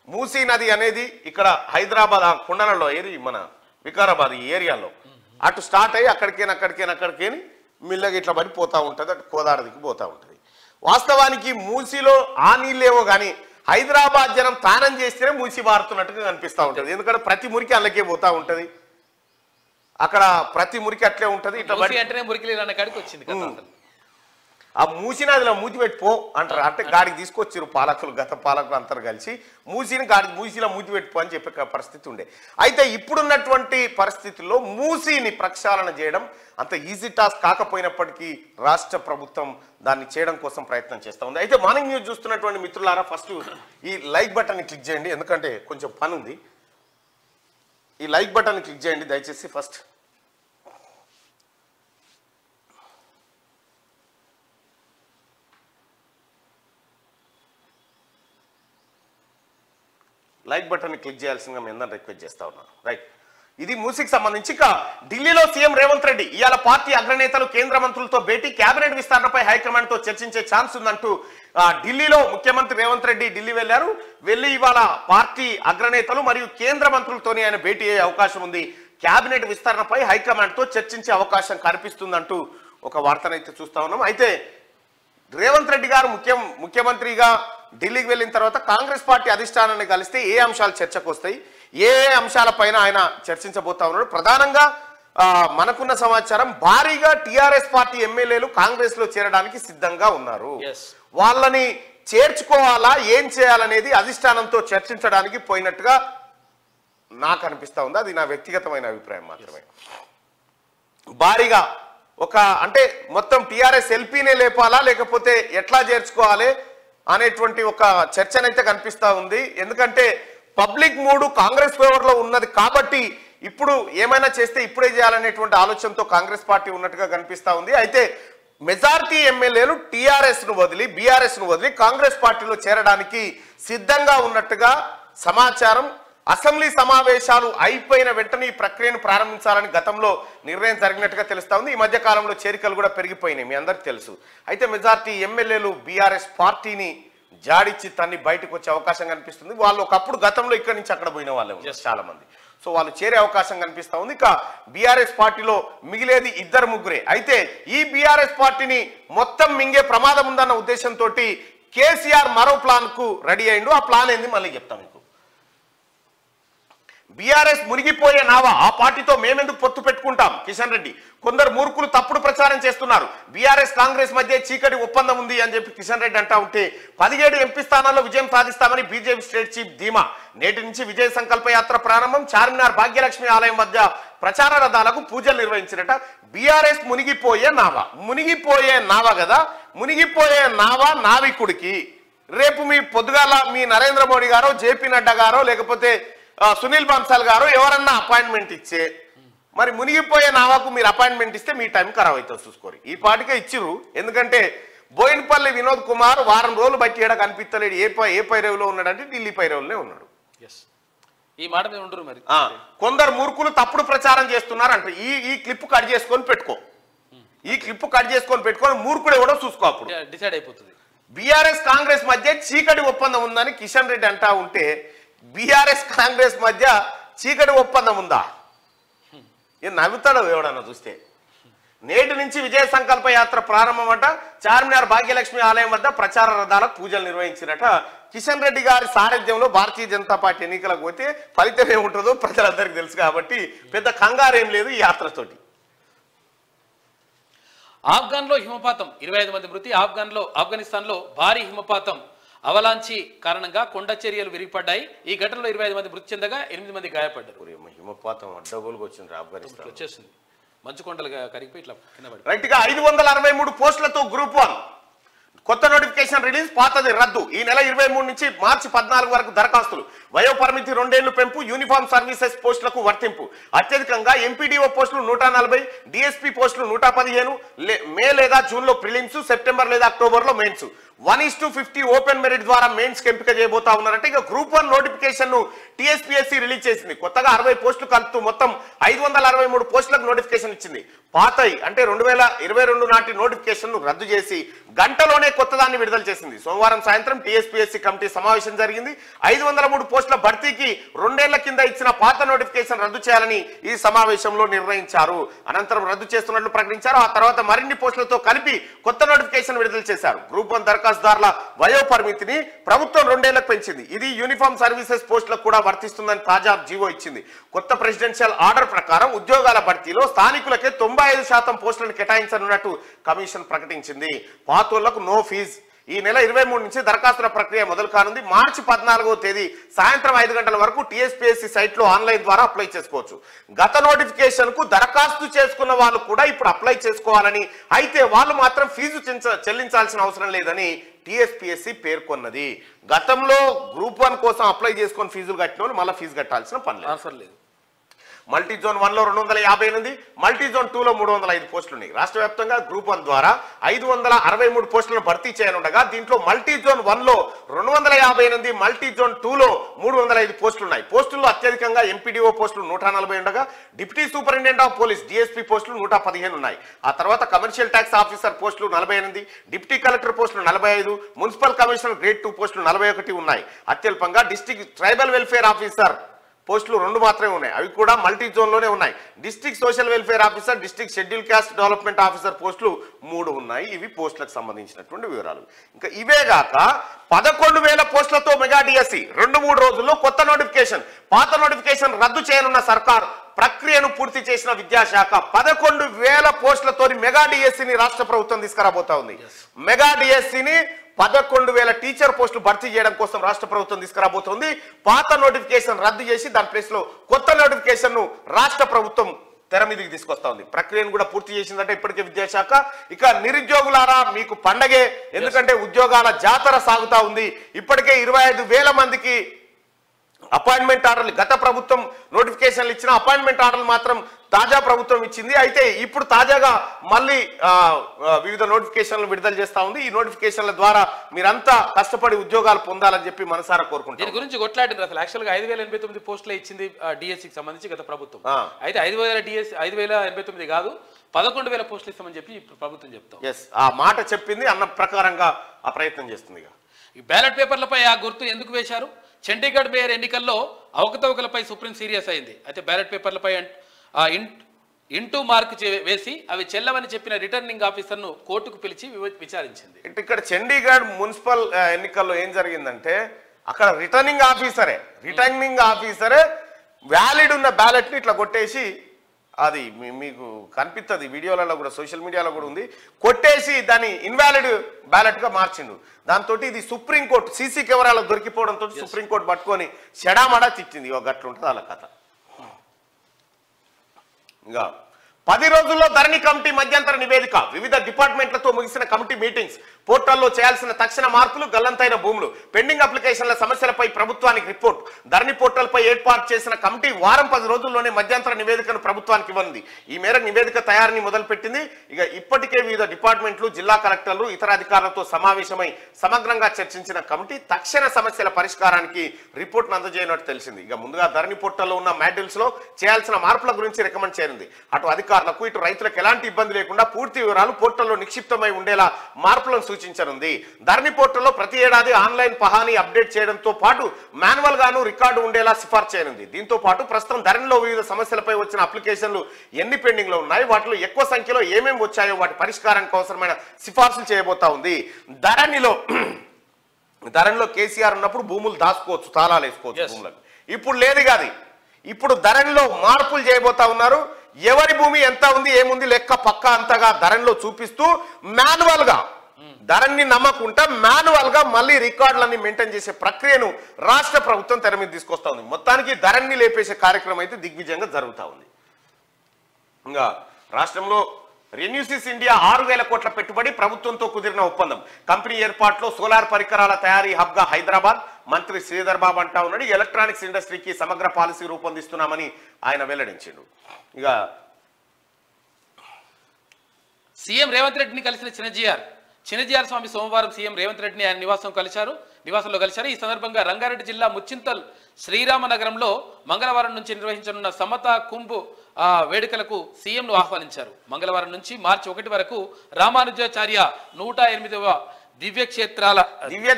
మూసీ నది అనేది ఇక్కడ హైదరాబాద్ కుండలలో మన వికారాబాద్ ఈ ఏరియాలో అటు స్టార్ట్ అయ్యి అక్కడికేని మిల్లగా ఇట్లా పడి పోతూ ఉంటుంది, అటు కోదాడదికి పోతూ ఉంటుంది. వాస్తవానికి మూసీలో ఆ నీళ్ళేమో కానీ హైదరాబాద్ జనం తానం చేస్తేనే మూసి మారుతున్నట్టుగా కనిపిస్తూ ఉంటుంది. ఎందుకంటే ప్రతి మురికి అందులోకే పోతూ ఉంటుంది, అక్కడ ప్రతి మురికి అట్లే ఉంటుంది. ఇట్లా అంటేనే మురికి నీళ్ళు అన్న కాడికి వచ్చింది. ఆ మూసిని అదిలో మూసి పెట్టిపో అంటారు. అంటే గాడికి తీసుకొచ్చారు పాలకులు, గత పాలకులు అందరు కలిసి మూసిని గాడికి మూసిలా మూసి పెట్టిపో అని చెప్పే పరిస్థితి ఉండే. అయితే ఇప్పుడున్నటువంటి పరిస్థితుల్లో మూసిని ప్రక్షాళన చేయడం అంత ఈజీ టాస్క్ కాకపోయినప్పటికీ రాష్ట్ర ప్రభుత్వం దాన్ని చేయడం కోసం ప్రయత్నం చేస్తూ ఉంది. అయితే మార్నింగ్ న్యూస్ చూస్తున్నటువంటి మిత్రులారా, ఫస్ట్ ఈ లైక్ బటన్ని క్లిక్ చేయండి, ఎందుకంటే కొంచెం పని ఉంది. ఈ లైక్ బటన్ని క్లిక్ చేయండి దయచేసి. ఫస్ట్ లైక్ బటన్ క్లిక్ చేయాల్సిందిగా మేము అందరం రిక్వెస్ట్ చేస్తా ఉన్నాం. రైట్, ఇది మూసీకి సంబంధించి. ఇక ఢిల్లీలో సీఎం రేవంత్ రెడ్డి ఇవాళ పార్టీ అగ్రనేతలు, కేంద్ర మంత్రులతో భేటీ, కేబినెట్ విస్తరణపై హైకమాండ్ తో చర్చించే ఛాన్స్ ఉందంటూ ఢిల్లీలో ముఖ్యమంత్రి రేవంత్ రెడ్డి ఢిల్లీ వెళ్ళి ఇవాళ పార్టీ అగ్రనేతలు మరియు కేంద్ర మంత్రులతోనే ఆయన భేటీ అయ్యే అవకాశం ఉంది. కేబినెట్ విస్తరణపై హైకమాండ్ తో చర్చించే అవకాశం కనిపిస్తుందంటూ ఒక వార్తనైతే చూస్తా ఉన్నాం. అయితే రేవంత్ రెడ్డి గారు ముఖ్యమంత్రిగా ఢిల్లీకి వెళ్ళిన తర్వాత కాంగ్రెస్ పార్టీ అధిష్టానాన్ని కలిస్తే ఏ అంశాలు చర్చకు వస్తాయి, ఏ అంశాలపైన ఆయన చర్చించబోతా ఉన్నాడు. ప్రధానంగా మనకున్న సమాచారం భారీగా టీఆర్ఎస్ పార్టీ ఎమ్మెల్యేలు కాంగ్రెస్ లో చేరడానికి సిద్ధంగా ఉన్నారు. వాళ్ళని చేర్చుకోవాలా, ఏం చేయాలనేది అధిష్టానంతో చర్చించడానికి పోయినట్టుగా నాకు అనిపిస్తా ఉంది. అది నా వ్యక్తిగతమైన అభిప్రాయం మాత్రమే. భారీగా అంటే మొత్తం టీఆర్ఎస్ ఎల్పీనే లేపాలా లేకపోతే ఎట్లా చేర్చుకోవాలి అనేటువంటి ఒక చర్చనైతే కనిపిస్తా ఉంది. ఎందుకంటే పబ్లిక్ మూడు కాంగ్రెస్ ఫేవర్ లో ఉన్నది కాబట్టి ఇప్పుడు ఏమైనా చేస్తే ఇప్పుడే చేయాలనేటువంటి ఆలోచనతో కాంగ్రెస్ పార్టీ ఉన్నట్టుగా కనిపిస్తా ఉంది. అయితే మెజారిటీ ఎమ్మెల్యేలు టీఆర్ఎస్ ను వదిలి, బీఆర్ఎస్ ను వదిలి కాంగ్రెస్ పార్టీలో చేరడానికి సిద్ధంగా ఉన్నట్టుగా సమాచారం. అసెంబ్లీ సమావేశాలు అయిపోయిన వెంటనే ఈ ప్రక్రియను ప్రారంభించాలని గతంలో నిర్ణయం జరిగినట్టుగా తెలుస్తా ఉంది. ఈ మధ్య కాలంలో చేరికలు కూడా పెరిగిపోయినాయి, మీ అందరికి తెలుసు. అయితే మెజారిటీ ఎమ్మెల్యేలు బీఆర్ఎస్ పార్టీని జాడిచ్చి తన్ని బయటకు వచ్చే అవకాశం కనిపిస్తుంది. వాళ్ళు ఒకప్పుడు గతంలో ఇక్కడి నుంచి అక్కడ పోయిన వాళ్ళే చాలా మంది. సో వాళ్ళు చేరే అవకాశం కనిపిస్తా ఉంది. ఇక బీఆర్ఎస్ పార్టీలో మిగిలేది 2-3. అయితే ఈ బీఆర్ఎస్ పార్టీని మొత్తం మింగే ప్రమాదం ఉందన్న ఉద్దేశంతో కేసీఆర్ మరో ప్లాన్ కు రెడీ అయ్యిండు. ఆ ప్లాన్ ఏంది మళ్ళీ చెప్తాం మీకు. బీఆర్ఎస్ మునిగిపోయే నావా, ఆ పార్టీతో మేమెందుకు పొత్తు పెట్టుకుంటాం? కిషన్ రెడ్డి. కొందరు మూర్ఖులు తప్పుడు ప్రచారం చేస్తున్నారు. బీఆర్ఎస్ కాంగ్రెస్ మధ్య చీకటి ఒప్పందం ఉంది అని చెప్పి కిషన్ రెడ్డి అంటా ఉంటే 17 ఎంపీ స్థానాల్లో విజయం సాధిస్తామని బీజేపీ స్టేట్ చీఫ్ ధీమా. నేటి నుంచి విజయ సంకల్ప యాత్ర ప్రారంభం. చార్మినార్ భాగ్యలక్ష్మి ఆలయం వద్ద ప్రచార రథాలకు పూజలు నిర్వహించినట. బీఆర్ఎస్ మునిగిపోయే నావా కదా, మునిగిపోయే నావికుడికి రేపు మీ పొద్దుగాల మీ నరేంద్ర మోడీ గారో, జేపీ నడ్డా గారో, లేకపోతే సునీల్ బన్సాల్ గారు ఎవరన్నా అపాయింట్మెంట్ ఇచ్చే, మరి మునిగిపోయే నావాకు మీరు అపాయింట్మెంట్ ఇస్తే మీ టైం ఖరాబ్ అవుతుంది చూసుకోరు. ఈ పాటికే ఇచ్చిర్రు. ఎందుకంటే బోయినపల్లి వినోద్ కుమార్ వారం రోజులు బట్టి ఏడా కనిపిస్తలేడు. ఏ పైరవులో ఉన్నాడంటే ఢిల్లీ పైరవులోనే ఉన్నాడు. ఈ మాట మీద ఉండరు. మరి కొందరు మూర్ఖులు తప్పుడు ప్రచారం చేస్తున్నారు అంటే ఈ క్లిప్ కట్ చేసుకొని పెట్టుకో, ఈ క్లిప్ కట్ చేసుకొని పెట్టుకొని మూర్ఖుడు ఎవడో చూసుకో, అప్పుడు డిసైడ్ అయిపోతుంది. బీఆర్ఎస్ కాంగ్రెస్ మధ్య చీకటి ఒప్పందం ఉందని కిషన్ రెడ్డి అంటా ఉంటే బీఆర్ఎస్ కాంగ్రెస్ మధ్య చీకటి ఒప్పందం ఉందా? నవ్వుతాడు ఎవడన్నా చూస్తే. నేటి నుంచి విజయ సంకల్ప యాత్ర ప్రారంభమట. చార్మినార్ భాగ్యలక్ష్మి ఆలయం వద్ద ప్రచార రథాలకు పూజలు నిర్వహించినట. కిషన్ రెడ్డి గారి సారథ్యంలో భారతీయ జనతా పార్టీ ఎన్నికలకు పోతే ఫలితం ఏముంటుందో ప్రజలందరికీ తెలుసు కాబట్టి పెద్ద కంగారేం లేదు ఈ యాత్రతోటి. ఆఫ్ఘన్లో హిమపాతం, 25 మంది మృతి. ఆఫ్ఘనిస్తాన్లో భారీ హిమపాతం అవలాంచి కారణంగా కొండ చర్యలు విరిగిపడ్డాయి. ఈ ఘటనలో 25 మంది మృతి చెందగా 8 మంది గాయపడ్డారు. హిమపాతం అడ్డగోలుగా వచ్చింది, ఆఫ్ఘనిస్తాన్ వచ్చేసింది. మంచు కొండలు కరిగిపోయి ఇట్లా కింద పడి. రైట్ గా 563 పోస్టులతో గ్రూప్ 1 కొత్త నోటిఫికేషన్ రిలీజ్, పాతది రద్దు. ఈ నెల 23 నుంచి మార్చి 14 వరకు దరఖాస్తులు. వయోపరిమితి 2 ఏళ్లు పెంపు. యూనిఫామ్ సర్వీసెస్ పోస్టులకు వర్తింపు. అత్యధికంగా ఎంపీడీఓ పోస్టులు 140, డిఎస్పీ పోస్టులు 115. మే లేదా జూన్ లో ప్రిలిమ్స్, సెప్టెంబర్ లేదా అక్టోబర్ లో మెయిన్స్. 1:50 ఓపెన్ మెరిట్ ద్వారా మెయిన్స్ ఎంపిక చేయబోతా ఉన్నారంటే. ఇక గ్రూప్ 1 నోటిఫికేషన్ ను టీఎస్పీఎస్సీ రిలీజ్ చేసింది. కొత్తగా 60 పోస్టులు కలుపుతూ మొత్తం 563 పోస్టులకు నోటిఫికేషన్ ఇచ్చింది. పాతయి అంటే 2022 నాటి నోటిఫికేషన్ ను రద్దు చేసి గంటలోనే కొత్తదాన్ని విడుదల చేసింది. సోమవారం సాయంత్రం టీఎస్పీఎస్సీ కమిటీ సమావేశం జరిగింది. 503 పోస్టుల భర్తీకి 2 ఏళ్ల కింద ఇచ్చిన పాత నోటిఫికేషన్ రద్దు చేయాలని ఈ సమావేశంలో నిర్ణయించారు. అనంతరం రద్దు చేస్తున్నట్లు ప్రకటించారు. ఆ తర్వాత మరిన్ని పోస్టులతో కలిపి కొత్త నోటిఫికేషన్ విడుదల చేశారు. గ్రూప్ 1 దరఖాస్తు దరఖాస్తుదారుల వయో పరిమితిని ప్రభుత్వం 2 ఏళ్లకు పెంచింది. ఇది యూనిఫామ్ సర్వీసెస్ పోస్టులకు కూడా వర్తిస్తుందని తాజా జీవో ఇచ్చింది. కొత్త ప్రెసిడెన్షియల్ ఆర్డర్ ప్రకారం ఉద్యోగాల భర్తీలో స్థానికులకే 95% పోస్టులను కేటాయించనున్నట్టు కమిషన్ ప్రకటించింది. పాతోళ్లకు నో ఫీజ్. ఈ నెల 23 నుంచి దరఖాస్తుల ప్రక్రియ మొదలు కానుంది. మార్చి 14వ తేదీ సాయంత్రం 5 గంటల వరకు టీఎస్పీఎస్సీ సైట్లో ఆన్లైన్ ద్వారా అప్లై చేసుకోవచ్చు. గత నోటిఫికేషన్ కు దరఖాస్తు చేసుకున్న వాళ్ళు కూడా ఇప్పుడు అప్లై చేసుకోవాలని, అయితే వాళ్ళు మాత్రం ఫీజు చెల్లించాల్సిన అవసరం లేదని టీఎస్పీఎస్సీ పేర్కొన్నది. గతంలో గ్రూప్ 1 కోసం అప్లై చేసుకొని ఫీజులు కట్టిన వాళ్ళు మళ్ళీ ఫీజు కట్టాల్సిన పని లేదు. మల్టీ జోన్ 1లో 258, మల్టీ జోన్ 2లో 305 పోస్టులు ఉన్నాయి. రాష్ట్ర వ్యాప్తంగా గ్రూప్ 1 ద్వారా 563 పోస్టులను భర్తీ చేయనుండగా దీంట్లో మల్టీ జోన్ 1లో 258, మల్టీ జోన్ 2లో 305 పోస్టులు ఉన్నాయి. పోస్టుల్లో అత్యధికంగా ఎంపీడీఓ పోస్టులు 140 ఉండగా deputy superintendent of police DSP పోస్టులు 115 ఉన్నాయి. ఆ తర్వాత కమర్షియల్ ట్యాక్స్ ఆఫీసర్ పోస్టులు 48, డిప్యూటీ కలెక్టర్ పోస్టులు 45, మున్సిపల్ కమిషనర్ గ్రేడ్ 2 పోస్టులు 41 ఉన్నాయి. అత్యల్పంగా డిస్ట్రిక్ట్ ట్రైబల్ వెల్ఫేర్ ఆఫీసర్ పోస్టులు 2 మాత్రమే ఉన్నాయి. అవి కూడా మల్టీ జోన్లోనే ఉన్నాయి. District social welfare officer, district schedule caste development officer పోస్టులు 3 ఉన్నాయి. ఇవి పోస్టులకు సంబంధించినటువంటి వివరాలు. ఇంకా ఇవే గాక 11,000 పోస్టులతో మెగా డిఎస్సి 2-3 రోజుల్లో కొత్త నోటిఫికేషన్. పాత నోటిఫికేషన్ రద్దు చేయనున్న సర్కార్ ప్రక్రియను పూర్తి చేసిన విద్యాశాఖ 11,000 పోస్టులతో మెగా డిఎస్సిని రాష్ట్ర ప్రభుత్వం తీసుకురాబోతా ఉంది. మెగా డిఎస్సిని 11,000 టీచర్ పోస్టులు భర్తీ చేయడం కోసం రాష్ట్ర ప్రభుత్వం తీసుకురాబోతోంది. పాత నోటిఫికేషన్ రద్దు చేసి దాని ప్లేస్ లో కొత్త నోటిఫికేషన్ ను రాష్ట్ర ప్రభుత్వం తెర మీదకి తీసుకొస్తా ఉంది. ప్రక్రియను కూడా పూర్తి చేసిందంటే ఇప్పటికే విద్యాశాఖ. ఇక నిరుద్యోగులారా మీకు పండగే, ఎందుకంటే ఉద్యోగాల జాతర సాగుతా ఉంది. ఇప్పటికే 25,000 మందికి అపాయింట్మెంట్ ఆర్డర్లు, గత ప్రభుత్వం నోటిఫికేషన్లు ఇచ్చిన అపాయింట్మెంట్ ఆర్డర్లు మాత్రం తాజా ప్రభుత్వం ఇచ్చింది. అయితే ఇప్పుడు తాజాగా మళ్ళీ వివిధ నోటిఫికేషన్లు విడుదల చేస్తా ఉంది. ఈ నోటిఫికేషన్ల ద్వారా మీరంతా కష్టపడి ఉద్యోగాలు పొందాలని చెప్పి మనసారా కోరుకుంటారు. దీని గురించి కొట్లాడింది. అసలు యాక్చువల్ గా 5,089 పోస్టులు ఇచ్చింది డిఎస్సికి సంబంధించి గత ప్రభుత్వం. అయితే 5,089 కాదు 11,000 పోస్టులు ఇస్తామని చెప్పి ప్రభుత్వం చెప్తాం. ఆ మాట చెప్పింది, అన్న ప్రకారంగా ఆ ప్రయత్నం చేస్తుంది. ఈ బ్యాలెట్ పేపర్లపై ఆ గుర్తు ఎందుకు వేశారు? చండీగఢ్ మేయర్ ఎన్నికల్లో అవకతవకలపై సుప్రీం సీరియస్ అయింది. అయితే బ్యాలెట్ పేపర్లపై ఇంటూ మార్క్ వేసి అవి చెల్లవని చెప్పిన రిటర్నింగ్ ఆఫీసర్ను కోర్టుకు పిలిచి విచారించింది. ఇక్కడ చండీగఢ్ మున్సిపల్ ఎన్నికల్లో ఏం జరిగిందంటే అక్కడ రిటర్నింగ్ ఆఫీసరే వ్యాలిడ్ ఉన్న బ్యాలెట్ని ఇట్లా కొట్టేసి, అది మీకు కనిపిస్తుంది వీడియోలలో కూడా, సోషల్ మీడియాలో కూడా ఉంది, కొట్టేసి దాన్ని ఇన్వాలిడ్ బ్యాలెట్ గా మార్చిండు. దాంతో ఇది సుప్రీంకోర్టు సీసీ కెమెరాలో దొరికిపోవడంతో సుప్రీంకోర్టు పట్టుకొని చెడామడా తిట్టింది. ఒక గట్లుంటుంది వాళ్ళ కథ. ఇంకా 10 రోజుల్లో ధరణి కమిటీ మధ్యంతర నివేదిక. వివిధ డిపార్ట్మెంట్లతో ముగిసిన కమిటీ మీటింగ్స్. పోర్టల్లో చేయాల్సిన తక్షణ మార్పులు, గల్లంతైన భూములు, పెండింగ్ అప్లికేషన్ల సమస్యలపై ప్రభుత్వానికి రిపోర్ట్. ధరణి పోర్టల్పై ఏర్పాటు చేసిన కమిటీ వారం 10 రోజుల్లోనే మధ్యంతర నివేదికను ప్రభుత్వానికి ఇవ్వనుంది. ఈ మేరకు నివేదిక తయారీని మొదలుపెట్టింది. ఇక ఇప్పటికే వివిధ డిపార్ట్మెంట్లు, జిల్లా కలెక్టర్లు, ఇతర అధికారులతో సమావేశమై సమగ్రంగా చర్చించిన కమిటీ తక్షణ సమస్యల పరిష్కారానికి రిపోర్ట్ను అందజేయనట్టు తెలిసింది. ఇక ముందుగా ధరణి పోర్టల్లో ఉన్న మాడ్యూల్స్ లో చేయాల్సిన మార్పుల గురించి రికమెండ్ చేయనుంది. అటు అధికారులకు, ఇటు రైతులకు ఎలాంటి ఇబ్బంది లేకుండా పూర్తి వివరాలు పోర్టల్లో నిక్షిప్తమై ఉండేలా మార్పులను సూచించనుంది. ధరణి పోర్టల్లో ప్రతి ఏడాది ఆన్లైన్ పహాని అప్డేట్ చేయడంతో పాటు మాన్యువల్ గాను రికార్డు ఉండేలా సిఫార్సు చేయనుంది. దీంతో పాటు ప్రస్తుతం ధరణిలో వివిధ సమస్యలపై వచ్చిన అప్లికేషన్లు ఎన్ని పెండింగ్ లో ఉన్నాయి, వాటిలో ఎక్కువ సంఖ్యలో ఏమేమి వచ్చాయో వాటి పరిష్కారానికి అవసరమైన సిఫార్సులు చేయబోతా ఉంది. ధరణిలో కేసీఆర్ ఉన్నప్పుడు భూములు దాచుకోవచ్చు, తాళాలు వేసుకోవచ్చు భూములకు. ఇప్పుడు లేదు కాదు. ఇప్పుడు ధరణిలో మార్పులు చేయబోతా ఉన్నారు. ఎవరి భూమి ఎంత ఉంది, ఏముంది లెక్క పక్క అంతగా ధరణిలో చూపిస్తూ మాన్యువల్ గా, ధరణిని నమ్మకుండా మాన్యువల్ గా మళ్ళీ రికార్డులన్నీ మెయింటైన్ చేసే ప్రక్రియను రాష్ట్ర ప్రభుత్వం తెర మీద తీసుకొస్తా ఉంది. మొత్తానికి ధరణిని లేపేసే కార్యక్రమం అయితే దిగ్విజయంగా జరుగుతూ ఉంది. ఇంకా రాష్ట్రంలో రెన్యూసిస్ ఇండియా 6,000 కోట్ల పెట్టుబడి, ప్రభుత్వంతో కుదిరిన ఒప్పందం. కంపెనీ ఏర్పాటులో సోలార్ పరికరాల తయారీ హబ్ గా హైదరాబాద్. మంత్రి శ్రీధర్ బాబు అంటా ఉన్నాడు, ఎలక్ట్రానిక్స్ ఇండస్ట్రీకి సమగ్ర పాలసీ రూపొందిస్తున్నామని ఆయన వెల్లడించాడు. ఇక సీఎం రేవంత్ రెడ్డిని కలిసిన చిన్నజీఆర్ స్వామి సోమవారం సీఎం రేవంత్ రెడ్డిని ఆయన నివాసంలో కలిశారు. ఈ సందర్భంగా రంగారెడ్డి జిల్లా ముచ్చింతల్ శ్రీరామనగరంలో మంగళవారం నుంచి నిర్వహించనున్న సమతా కుంభ్ వేడుకలకు సీఎంను ఆహ్వానించారు. మంగళవారం నుంచి మార్చి 1 వరకు రామానుజాచార్య 108వ దివ్య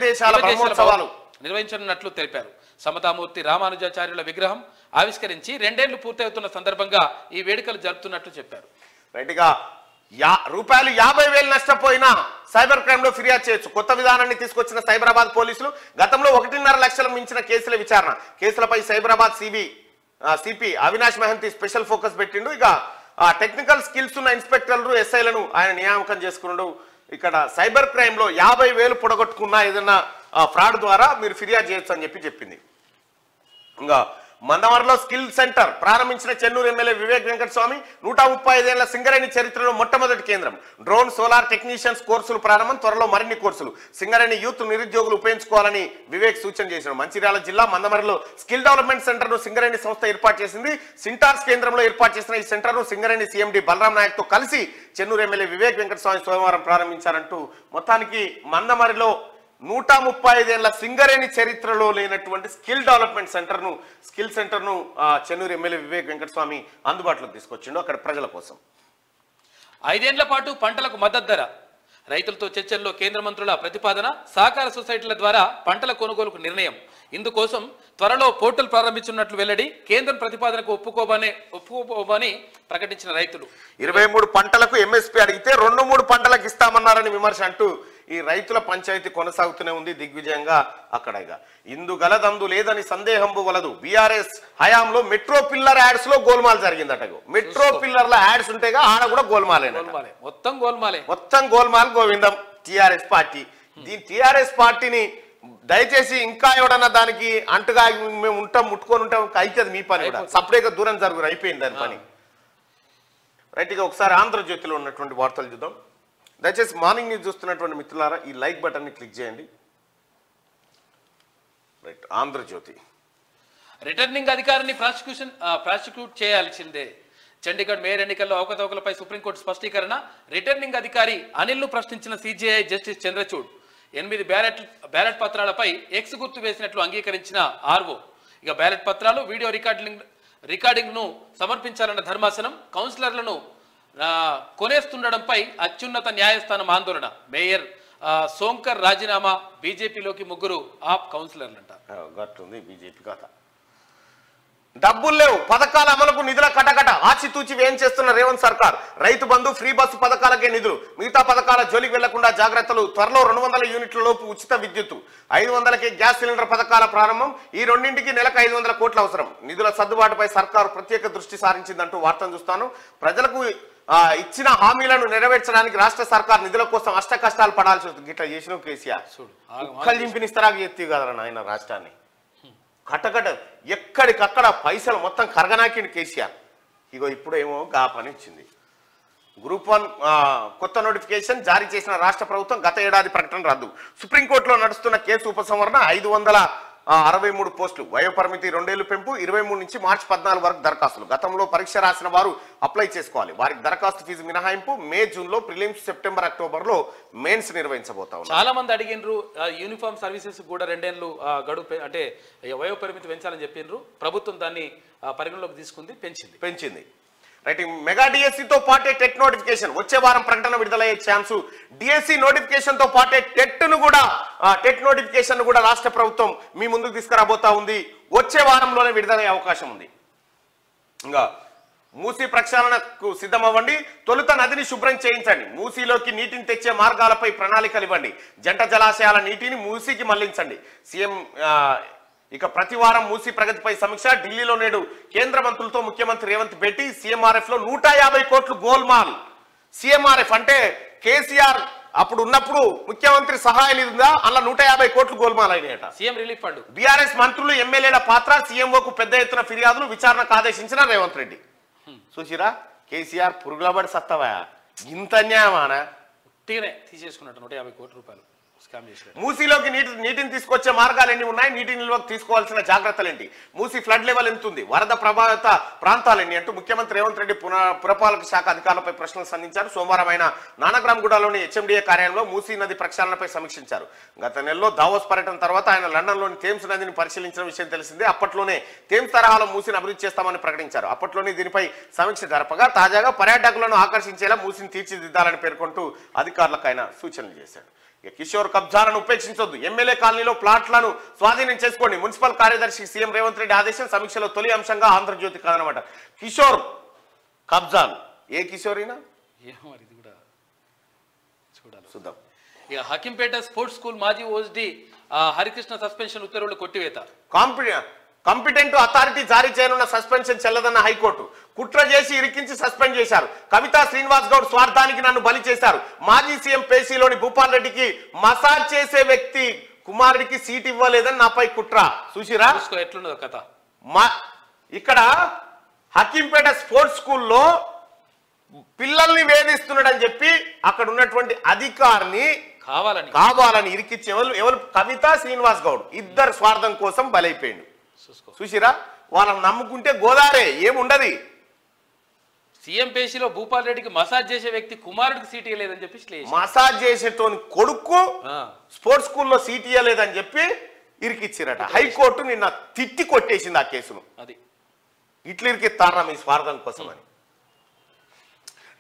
దేశాల బ్రహ్మోత్సవాలు నిర్వహించనున్నట్లు తెలిపారు. సమతామూర్తి రామానుజాచార్యుల విగ్రహం ఆవిష్కరించి 2 ఏళ్లు పూర్తవుతున్న సందర్భంగా ఈ వేడుకలు జరుపుతున్నట్లు చెప్పారు. రైట్గా రూపాయలు 50,000 నష్టపోయినా సైబర్ క్రైమ్ లో ఫిర్యాదు చేయొచ్చు. కొత్త విధానాన్ని తీసుకొచ్చిన సైబరాబాద్ పోలీసులు గతంలో 1.5 లక్షల మించిన కేసుల విచారణ. కేసులపై Cyberabad CP Avinash Mahanti special focus పెట్టిండు. ఇక టెక్నికల్ స్కిల్స్ ఉన్న ఇన్స్పెక్టర్లు ఎస్ఐలను ఆయన నియామకం చేసుకున్నాడు. ఇక్కడ సైబర్ క్రైమ్ లో 50,000 పొడగొట్టుకున్నా ఏదన్నా ఫ్రాడ్ ద్వారా మీరు ఫిర్యాదు చేయొచ్చు అని చెప్పింది. ఇంకా మందమరిలో స్కిల్ సెంటర్ ప్రారంభించిన చెన్నూరు ఎమ్మెల్యే వివేక్ వెంకటస్వామి. 135 ఏళ్ల సింగరేణి చరిత్రలో మొట్టమొదటి కేంద్రం. డ్రోన్ సోలార్ టెక్నీషియన్స్ కోర్సులు ప్రారంభం, త్వరలో మరిన్ని కోర్సులు. సింగరేణి యూత్ నిరుద్యోగులు ఉపయోగించుకోవాలని వివేక్ సూచన చేశారు. మంచిర్యాల జిల్లా మందమరిలో స్కిల్ డెవలప్మెంట్ సెంటర్ ను సింగరేణి సంస్థ ఏర్పాటు చేసింది. సింటార్స్ కేంద్రంలో ఏర్పాటు చేసిన ఈ సెంటర్ ను సింగరేణి సీఎండి బలరాం నాయక్ తో కలిసి చెన్నూరు ఎమ్మెల్యే వివేక్ వెంకటస్వామి సోమవారం ప్రారంభించారంటూ మొత్తానికి మందమరిలో 135 ఏళ్ల సింగరేణి చరిత్రలో లేనటువంటి స్కిల్ డెవలప్మెంట్ సెంటర్ను చెన్నూరు ఎమ్మెల్యే వివేక్ వెంకటస్వామి అందుబాటులోకి తీసుకొచ్చిండు అక్కడ ప్రజల కోసం. 5 ఏళ్ల పాటు పంటలకు మద్దతు ధర. రైతులతో చర్చల్లో కేంద్ర మంత్రుల ప్రతిపాదన. సహకార సొసైటీల ద్వారా పంటల కొనుగోలుకు నిర్ణయం. ఇందుకోసం త్వరలో పోర్టల్ ప్రారంభించున్నట్లు వెల్లడి. కేంద్రం ప్రతిపాదనకు ఒప్పుకోబోమని ప్రకటించిన రైతులు. 23 పంటలకు ఎంఎస్పీ అడిగితే 2-3 పంటలకు ఇస్తామన్నారని విమర్శ అంటూ ఈ రైతుల పంచాయతీ కొనసాగుతూనే ఉంది దిగ్విజయంగా. అక్కడ ఇందు గలదందు లేదని సందేహంబు వలదు. బీఆర్ఎస్ హయాంలో మెట్రో పిల్లర్ యాడ్స్ లో గోల్మాల్ జరిగిందట. మెట్రో పిల్లర్ల యాడ్స్ ఉంటేగా ఆడ కూడా గోల్మాలే, మొత్తం గోల్మాల్ గోవిందం టిఆర్ఎస్ పార్టీ. దీని టిఆర్ఎస్ పార్టీని దయచేసి ఇంకా ఎవడన్నా దానికి అంటుగా మేము ఉంటాం ముట్టుకొని ఉంటాం అయితే మీ పని కూడా సపరేట్గా దూరం జరుగురు, అయిపోయింది దాని పని. రైట్, ఇక ఒకసారి ఆంధ్రజ్యోతిలో ఉన్నటువంటి వార్తలు చూద్దాం. దయచేసి మార్నింగ్ న్యూస్ చూస్తున్నటువంటి మిత్రులారా ఈ లైక్ బటన్ ని క్లిక్ చేయండి. రైట్, ఆంధ్రజ్యోతి. రిటర్నింగ్ అధికారిని ప్రాసిక్యూట్ చేయాల్సిందే. చండీగఢ్ మేయర్ ఎన్నికల్లో అవకతవకలపై సుప్రీంకోర్టు స్పష్టీకరణ. రిటర్నింగ్ అధికారి అనిల్ ను ప్రశ్నించిన సిజేఐ జస్టిస్ చంద్రచూడ్. 8 బ్యాలెట్ పత్రాలపై ఎక్స్ గుర్తు వేసినట్లు అంగీకరించిన ఆర్ఓ. ఇక బ్యాలెట్ పత్రాలు వీడియో రికార్డింగ్ ను సమర్పించాలన్న ధర్మాసనం. కౌన్సిలర్లను కొనేస్తుండడంపై అత్యున్నత న్యాయస్థానం ఆందోళన. మేయర్ సోంకర్ రాజీనామా. బీజేపీలోకి 3 ఆప్ కౌన్సిలర్లంట. గట్టుంది బీజేపీ కథ. డబ్బులు లేవు, పథకాల అమలుకు నిధుల కటకట. ఆచితూచి వ్యయం చేస్తున్న రేవంత్ సర్కార్. రైతు బంధు, ఫ్రీ బస్సు పథకాలకే నిధులు. మిగతా పథకాల జోలికి వెళ్లకుండా జాగ్రత్తలు. త్వరలో 200 యూనిట్ల లోపు ఉచిత విద్యుత్తు. 500కే గ్యాస్ సిలిండర్ పథకాల ప్రారంభం. ఈ రెండింటికి నెలకు 500 కోట్లు అవసరం. నిధుల సర్దుబాటుపై సర్కారు ప్రత్యేక దృష్టి సారించిందంటూ వార్తను చూస్తాను. ప్రజలకు ఇచ్చిన హామీలను నెరవేర్చడానికి రాష్ట్ర సర్కార్ నిధుల కోసం అష్ట కష్టాలు పడాల్సి వస్తుంది. గిట్లా చేసిన కేసీఆర్ జింపినిస్తారా ఎత్తి కదరా నాయన రాష్ట్రాన్ని. కట్టకట్ట ఎక్కడికక్కడ పైసలు మొత్తం కరగనాకిండి కేసీఆర్. ఇగో ఇప్పుడేమో గా పని ఇచ్చింది. గ్రూప్ 1 కొత్త నోటిఫికేషన్ జారీ చేసిన రాష్ట్ర ప్రభుత్వం. గత ఏడాది ప్రకటన రద్దు. సుప్రీంకోర్టులో నడుస్తున్న కేసు ఉపసంహరణ. 563 పోస్టులు. వయోపరిమితి 2 ఏళ్లు పెంపు. 23 నుంచి మార్చి 14 వరకు దరఖాస్తులు. గతంలో పరీక్ష రాసిన వారు అప్లై చేసుకోవాలి. వారికి దరఖాస్తు ఫీజు మినహాయింపు. మే, జూన్లో ప్రిలిమ్స్, సెప్టెంబర్, అక్టోబర్లో మెయిన్స్ నిర్వహించబోతాం. చాలా మంది అడిగినరు యూనిఫామ్ సర్వీసెస్ కూడా 2 ఏళ్లు గడువు అంటే వయోపరిమితి పెంచాలని చెప్పినరు. ప్రభుత్వం దాన్ని పరిగణలోకి తీసుకుంది, పెంచింది. రైట్, మెగా డిఎస్సితో పాటే టెట్ నోటిఫికేషన్. వచ్చే వారం ప్రకటన విడుదలయ్యే ఛాన్సు. డిఎస్సి నోటిఫికేషన్ తో పాటే టెట్ నోటిఫికేషన్ కూడా రాష్ట్ర ప్రభుత్వం మీ ముందుకు తీసుకురాబోతా ఉంది. వచ్చే వారంలోనే విడుదలయ్యే అవకాశం ఉంది. ఇంకా మూసీ ప్రక్షాళనకు సిద్ధమవ్వండి. తొలుత నదిని శుభ్రం చేయించండి. మూసీలోకి నీటిని తెచ్చే మార్గాలపై ప్రణాళికలు ఇవ్వండి. జంట జలాశయాల నీటిని మూసీకి మళ్లించండి. సీఎం ఇక ప్రతి వారం మూసీ ప్రగతిపై సమీక్ష. ఢిల్లీలో నేడు కేంద్ర మంత్రులతో ముఖ్యమంత్రి రేవంత్ భేటీ. సీఎంఆర్ఎఫ్ లో 150 కోట్లు గోల్మాల్. సీఎంఆర్ఎఫ్ అంటే కేసీఆర్ అప్పుడు ఉన్నప్పుడు ముఖ్యమంత్రి సహాయ నిధి ఉందా, అలా 150 కోట్లు గోల్మాల్ అయినాయట. CM relief fund. బీఆర్ఎస్ మంత్రులు, ఎమ్మెల్యేల పాత్ర. సీఎంఓకు పెద్ద ఎత్తున ఫిర్యాదులు. విచారణకు ఆదేశించిన రేవంత్ రెడ్డి. చూసిరా కేసీఆర్ పురుగులబడి సత్తవా, ఇంత అన్యాయమానా? తీసేసుకున్నట్టు 150 కోట్ల రూపాయలు మూసీలోకి నీటిని తీసుకొచ్చే మార్గాలు ఎన్ని ఉన్నాయి? నీటి నిల్వకు తీసుకోవాల్సిన జాగ్రత్తలు ఏంటి? మూసీ ఫ్లడ్ లెవెల్ ఎంత ఉంది? వరద ప్రభావిత ప్రాంతాలు ఎన్ని అంటూ ముఖ్యమంత్రి రేవంత్ రెడ్డి పురపాలక శాఖ అధికారులపై ప్రశ్నలు సంధించారు. సోమవారం ఆయన నానక్రామ్గూడలోని హెచ్ఎండిఏ కార్యాలయంలో మూసీ నది ప్రక్షాళనపై సమీక్షించారు. గత నెలలో దావోస్ పర్యటన తర్వాత ఆయన లండన్లోని థేమ్స్ నదిని పరిశీలించిన విషయం తెలిసిందే. అప్పట్లోనే థేమ్స్ తరహాలో మూసీని అభివృద్ధి చేస్తామని ప్రకటించారు. అప్పట్లోనే దీనిపై సమీక్ష జరపగా తాజాగా పర్యాటకులను ఆకర్షించేలా మూసీని తీర్చిదిద్దాలని పేర్కొంటూ అధికారులకు ఆయన సూచనలు చేశారు. కిషోర్ కబ్జాలను ఉపేక్షించొద్దు. ఎమ్మెల్యే కాలనీలో ప్లాట్లను స్వాధీనం చేసుకోండి. మున్సిపల్ కార్యదర్శి సీఎం రేవంత్ రెడ్డి ఆదేశం. సమీక్షలో తొలి అంశంగా ఆంధ్రజ్యోతి కాదనమాట. కిషోర్ కబ్జాలు. ఏ కిషోర్ అయినా ఏమో మరి ఇది కూడా చూడాలి. చూద్దాం. ఇక హకీంపేట స్పోర్ట్స్ స్కూల్ మాజీ ఓఎస్డి హరికృష్ణ సస్పెన్షన్ ఉత్తర్వులు కొట్టివేత. కాంపిటెంట్ అథారిటీ జారీ చేయనున్న సస్పెన్షన్ చెల్లదన్న హైకోర్టు. కుట్ర చేసి ఇరికించి సస్పెండ్ చేశారు. కవితా శ్రీనివాస్ గౌడ్ స్వార్థానికి నన్ను బలి చేశారు. మాజీ సీఎం పేసీలోని భూపాల్ రెడ్డికి మసాజ్ చేసే వ్యక్తి కుమారుడికి సీట్ ఇవ్వలేదని నాపై కుట్ర. చూసిరా ఎట్లున్నదో కథ. ఇక్కడ హకీంపేట స్పోర్ట్స్ స్కూల్లో పిల్లల్ని వేధిస్తున్నాడని చెప్పి అక్కడ ఉన్నటువంటి అధికారిని కావాలని ఇరికిచ్చి ఎవరు కవిత శ్రీనివాస్ గౌడ్ ఇద్దరు స్వార్థం కోసం బలైపోయిండు. చూసిరా వాళ్ళని నమ్ముకుంటే గోదావరి ఏముండదు. సీఎం పేషీలో భూపాల్ రెడ్డికి మసాజ్ చేసే వ్యక్తి కుమారుడికి సీట్ ఇవ్వలేదని చెప్పి మసాజ్ చేసేటోని కొడుకు స్పోర్ట్స్ స్కూల్లో సీట్ ఇవ్వలేదని చెప్పి ఇరికిచ్చిరట. హైకోర్టు నిన్న తిట్టి కొట్టేసింది ఆ కేసును. అది ఇట్లా ఇరికిస్తారా మీ స్వార్థం కోసం అని.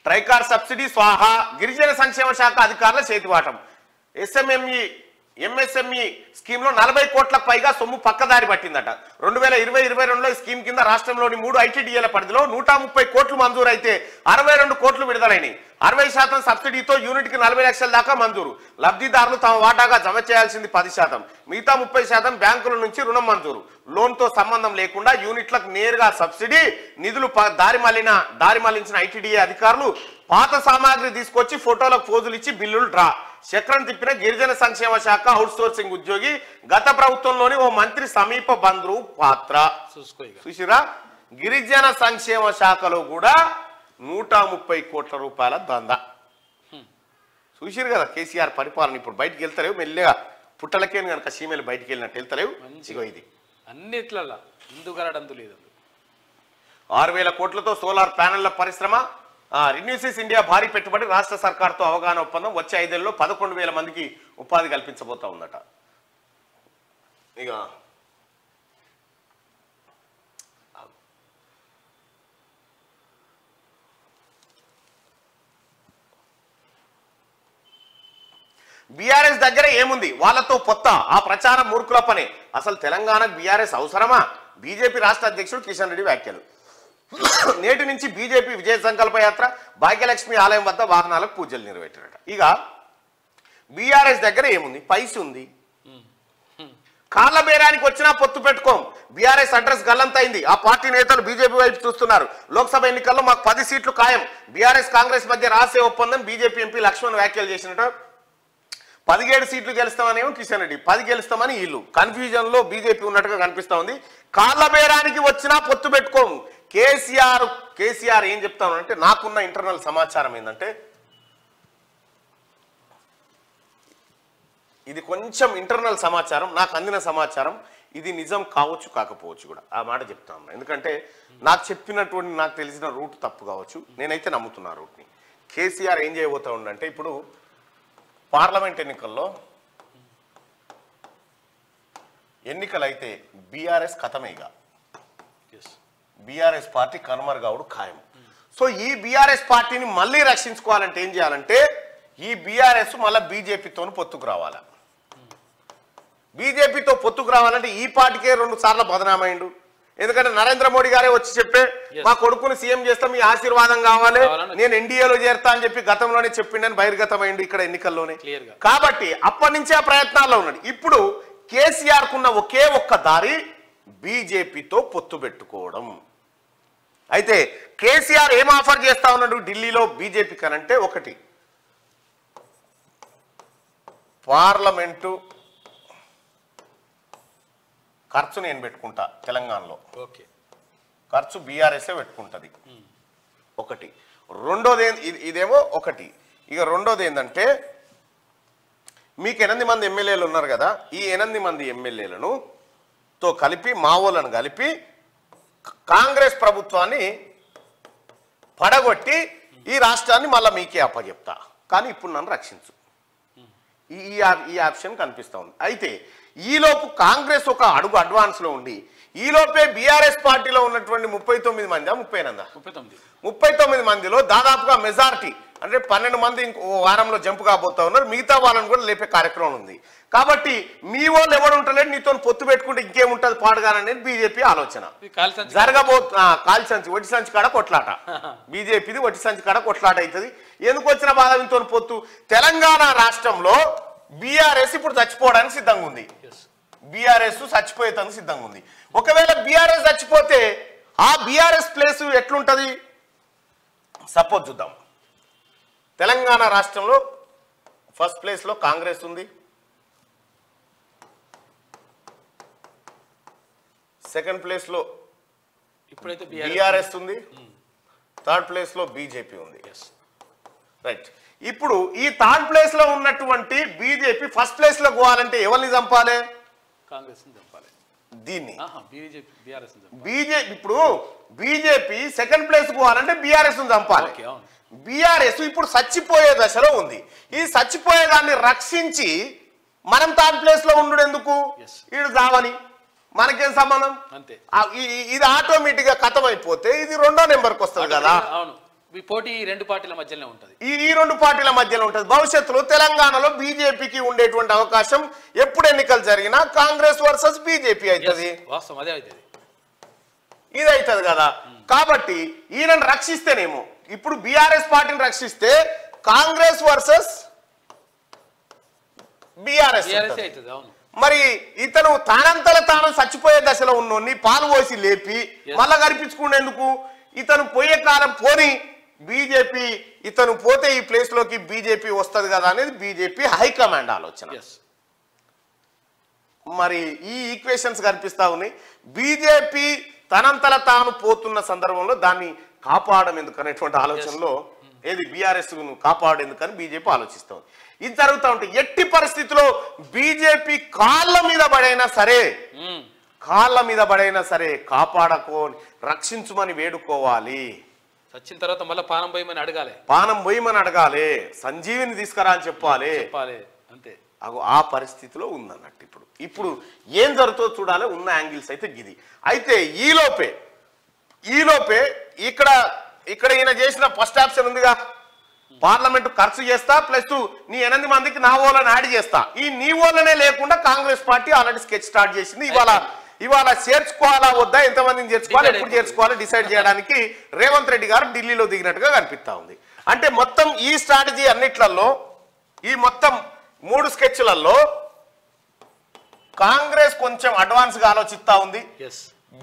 ట్రైకార్ సబ్సిడీ స్వాహా. గిరిజన సంక్షేమ శాఖ అధికారుల చేతివాటం. ఎంఎస్ఎంఈ స్కీమ్ లో 40 కోట్లకు పైగా సొమ్ము పక్కదారి పట్టిందట. 2020-22లో ఈ స్కీమ్ కింద రాష్ట్రంలోని 3 ఐటీడీఏల పరిధిలో 130 కోట్లు మంజూరు అయితే 62 కోట్లు విడుదలైనవి. 60% సబ్సిడీతో యూనిట్ కి 40 లక్షల దాకా మంజూరు. లబ్ధిదారులు తమ వాటాగా జమ చేయాల్సింది 10%. మిగతా 30% బ్యాంకుల నుంచి రుణం మంజూరు. లోన్ తో సంబంధం లేకుండా యూనిట్లకు నేరుగా సబ్సిడీ నిధులు దారి మళ్లించిన ఐటీడీఏ అధికారులు పాత సామాగ్రి తీసుకొచ్చి ఫోటోలకు పోజులు ఇచ్చి బిల్లులు డ్రా. చక్రం తిప్పిన గిరిజన సంక్షేమ శాఖ అవుట్ సోర్సింగ్ ఉద్యోగి గత ప్రభుత్వంలోని ఓ మంత్రి సమీప బంధువు పాత్ర. చూసిరా గిరిజన సంక్షేమ శాఖలో కూడా 130 కోట్ల రూపాయల దందా. చూసిరు కదా కేసీఆర్ పరిపాలన. ఇప్పుడు బయటికి వెళ్తలేవు మెల్లగా పుట్టలకే కనుక సీమేలు బయటికి వెళ్ళినట్టు వెళ్తలేవు. ఇది అన్నిట్లలో ఇందుగలడందు లేదు. 6,000 కోట్లతో సోలార్ ప్యానెళ్ల పరిశ్రమ. రిన్యూసిస్ ఇండియా భారీ పెట్టుబడి. రాష్ట్ర సర్కార్తో అవగాహన ఒప్పందం. వచ్చే 5 ఏళ్లలో 11,000 మందికి ఉపాధి కల్పించబోతా ఉందట. ఇక బీఆర్ఎస్ దగ్గర ఏముంది వాళ్ళతో పొత్త. ఆ ప్రచారం మూర్ఖుల పనే. అసలు తెలంగాణకు బీఆర్ఎస్ అవసరమా? బీజేపీ రాష్ట్ర అధ్యక్షుడు కిషన్ రెడ్డి వ్యాఖ్యలు. నేటి నుంచి బీజేపీ విజయ సంకల్ప యాత్ర. భాగ్యలక్ష్మి ఆలయం వద్ద వాహనాలకు పూజలు నెరవేర్చారట. ఇక బీఆర్ఎస్ దగ్గర ఏముంది? పైసి ఉంది. కాళ్ళ బేరానికి వచ్చినా పొత్తు పెట్టుకోం. బీఆర్ఎస్ అడ్రస్ గల్లంతైంది. ఆ పార్టీ నేతలు బీజేపీ వైపు చూస్తున్నారు. లోక్సభ ఎన్నికల్లో మాకు 10 సీట్లు ఖాయం. బీఆర్ఎస్ కాంగ్రెస్ మధ్య రహస్య ఒప్పందం. బీజేపీ ఎంపీ లక్ష్మణ్ వ్యాఖ్యలు చేసినట్టు 17 సీట్లు గెలుస్తామనేమో కిషన్ రెడ్డి, 10 గెలుస్తామని వీళ్ళు. కన్ఫ్యూజన్ లో బీజేపీ ఉన్నట్టుగా కనిపిస్తా ఉంది. కాళ్ళ బేరానికి వచ్చినా పొత్తు పెట్టుకోము. కేసీఆర్ ఏం చెప్తానంటే నాకున్న ఇంటర్నల్ సమాచారం ఏంటంటే ఇది కొంచెం ఇంటర్నల్ సమాచారం, నాకు అందిన సమాచారం. ఇది నిజం కావచ్చు కాకపోవచ్చు కూడా. ఆ మాట చెప్తా ఉన్నా. ఎందుకంటే నాకు చెప్పినటువంటి నాకు తెలిసిన రూట్ తప్పు కావచ్చు. నేనైతే నమ్ముతున్నా రూట్ని. కేసీఆర్ ఏం చేయబోతా ఉండంటే ఇప్పుడు పార్లమెంట్ ఎన్నికలైతే బీఆర్ఎస్ ఖతమేగా. బీఆర్ఎస్ పార్టీ కనుమరుగవుడు ఖాయం. సో ఈ బీఆర్ఎస్ పార్టీని మళ్ళీ రక్షించుకోవాలంటే ఏం చేయాలంటే ఈ బీఆర్ఎస్ మళ్ళీ బీజేపీతో పొత్తుకు రావాలి. బీజేపీతో పొత్తుకు రావాలంటే ఈ పార్టీకే 2 సార్లు బదనామైండు. ఎందుకంటే నరేంద్ర మోడీ గారే వచ్చి చెప్పే మా కొడుకుని సీఎం చేస్తాం, మీ ఆశీర్వాదం కావాలి, నేను ఎన్డీఏలో చేరుతా అని చెప్పి గతంలోనే చెప్పిండని బహిర్గతమైండు ఇక్కడ ఎన్నికల్లోనే. కాబట్టి అప్పటి నుంచే ఆ ప్రయత్నాల్లో ఉన్నాడు. ఇప్పుడు కేసీఆర్ కున్న ఒకే ఒక్క దారి బీజేపీతో పొత్తు పెట్టుకోవడం. అయితే కేసీఆర్ ఏం ఆఫర్ చేస్తా ఉన్నాడు ఢిల్లీలో బీజేపీ కనంటే, ఒకటి పార్లమెంటు ఖర్చు నేను పెట్టుకుంటా తెలంగాణలో. ఓకే, ఖర్చు బీఆర్ఎస్ఏ పెట్టుకుంటుంది ఒకటి. రెండోది ఇదేమో ఒకటి. ఇక రెండోది ఏంటంటే మీకు 8 మంది ఎమ్మెల్యేలు ఉన్నారు కదా, ఈ 8 మంది ఎమ్మెల్యేలను తో కలిపి మావోలను కలిపి కాంగ్రెస్ ప్రభుత్వాన్ని పడగొట్టి ఈ రాష్ట్రాన్ని మళ్ళీ మీకే అప్పచెప్తా, కానీ ఇప్పుడు నన్ను రక్షించు. ఈ ఆప్షన్ కనిపిస్తూ ఉంది. అయితే ఈలోపు కాంగ్రెస్ ఒక అడుగు అడ్వాన్స్లో ఉండి ఈలోపే బీఆర్ఎస్ పార్టీలో ఉన్నటువంటి 39 మంది 39 మందిలో దాదాపుగా మెజారిటీ అంటే 12 మంది ఇంకో వారంలో జంప్ కాబోతా ఉన్నారు. మిగతా వాళ్ళని కూడా లేపే కార్యక్రమం ఉంది. కాబట్టి మీ వాళ్ళు ఎవరు ఉంటలేదు, నీతో పొత్తు పెట్టుకుంటే ఇంకేముంటుంది పాడుగాననేది బీజేపీ ఆలోచన. కాల్సంచి వడ్డీ సంచి కాడ కొట్లాట. బీజేపీది వడ్డీ సంచి కాడ కొట్లాట అవుతుంది. ఎందుకు వచ్చిన బాధ ఇంతో పొత్తు? తెలంగాణ రాష్ట్రంలో బీఆర్ఎస్ ఇప్పుడు చచ్చిపోవడానికి సిద్ధంగా ఉంది. బీఆర్ఎస్ చచ్చిపోయేందుకు సిద్ధంగా ఉంది. ఒకవేళ బీఆర్ఎస్ చచ్చిపోతే ఆ బీఆర్ఎస్ ప్లేస్ ఎట్లుంటది? సపోజ్ చూద్దాం, తెలంగాణ రాష్ట్రంలో ఫస్ట్ ప్లేస్ లో కాంగ్రెస్ ఉంది, సెకండ్ ప్లేస్ లో ఇప్పుడైతే బీఆర్ఎస్ ఉంది, థర్డ్ ప్లేస్ లో బీజేపీ ఉంది. రైట్. ఇప్పుడు ఈ థర్డ్ ప్లేస్ లో ఉన్నటువంటి బీజేపీ ఫస్ట్ ప్లేస్ లో పోవాలంటే ఎవరిని చంపాలి? కాంగ్రెస్ చంపాలి. దీన్ని బీజేపీ ఇప్పుడు బీజేపీ సెకండ్ ప్లేస్ పోవాలంటే బీఆర్ఎస్ చంపాలి. బీఆర్ఎస్ ఇప్పుడు చచ్చిపోయే దశలో ఉంది. ఈ చచ్చిపోయే దాన్ని రక్షించి మనం థర్డ్ ప్లేస్ లో ఉండు ఎందుకు? ఈడు దావని మనకేం సంబంధం? అంతే. ఇది ఆటోమేటిక్ గా ఖతం అయిపోతే ఇది రెండో నెంబర్కి వస్తుంది కదా. అవును, ఈ పోటీ ఈ రెండు పార్టీల మధ్యలో ఉంటుంది. ఈ రెండు పార్టీల మధ్యలో ఉంటుంది. భవిష్యత్తులో తెలంగాణలో బీజేపీకి ఉండేటువంటి అవకాశం ఎప్పుడు ఎన్నికలు జరిగినా కాంగ్రెస్ వర్సెస్ బీజేపీ అవుతుంది. వాస్తవం అదే అవుతుంది. ఇది అవుతుంది కదా. కాబట్టి ఈయనను రక్షిస్తేనేమో ఇప్పుడు బీఆర్ఎస్ పార్టీని రక్షిస్తే కాంగ్రెస్ వర్సెస్ బీఆర్ఎస్ అవుతుంది. అవును. మరి ఇతను తానంతల తాను చచ్చిపోయే దశలో ఉన్నోన్ని పాలు పోసి లేపి మళ్ళా కనిపించుకునేందుకు ఇతను పోయే కాలం పోని బీజేపీ ఇతను పోతే ఈ ప్లేస్ లోకి బీజేపీ వస్తుంది కదా అనేది బీజేపీ హైకమాండ్ ఆలోచన. మరి ఈ ఈక్వేషన్స్ కనిపిస్తా ఉన్నాయి. బీజేపీ తనంతల తాను పోతున్న సందర్భంలో దాన్ని కాపాడడం ఎందుకు అనేటువంటి ఆలోచనలో ఏది బీఆర్ఎస్ కాపాడేందుకని బీజేపీ ఆలోచిస్తూ ఉంది. ఇది జరుగుతూ ఉంటే ఎట్టి పరిస్థితిలో బీజేపీ కాళ్ళ మీద పడైనా సరే కాపాడుకోని రక్షించుమని వేడుకోవాలి. వచ్చిన తర్వాత మళ్ళీ పానం పోయమని అడగాలి. సంజీవిని తీసుకురా అని చెప్పాలి. అంతే. ఆ పరిస్థితిలో ఉందన్నట్టు. ఇప్పుడు ఏం జరుగుతుందో చూడాలి. ఉన్న యాంగిల్స్ అయితే గిది. అయితే ఈలోపే ఇక్కడ ఈయన చేసిన ఫస్ట్ ఆప్షన్ ఉందిగా, పార్లమెంట్ ఖర్చు చేస్తా ప్లస్ నీ 8 మందికి నా ఓళ్ళని యాడ్ చేస్తా. ఈ నీ ఓళ్ళనే లేకుండా Congress party already sketch start చేసింది. ఇవాళ చేర్చుకోవాలా వద్దా, ఎంతమందిని చేర్చుకోవాలి, ఎప్పుడు చేర్చుకోవాలి డిసైడ్ చేయడానికి రేవంత్ రెడ్డి గారు ఢిల్లీలో దిగినట్టుగా కనిపిస్తా ఉంది. అంటే మొత్తం ఈ స్ట్రాటజీ అన్నిట్లలో ఈ మొత్తం 3 స్కెచ్లలో కాంగ్రెస్ కొంచెం అడ్వాన్స్ గా ఆలోచిస్తా ఉంది.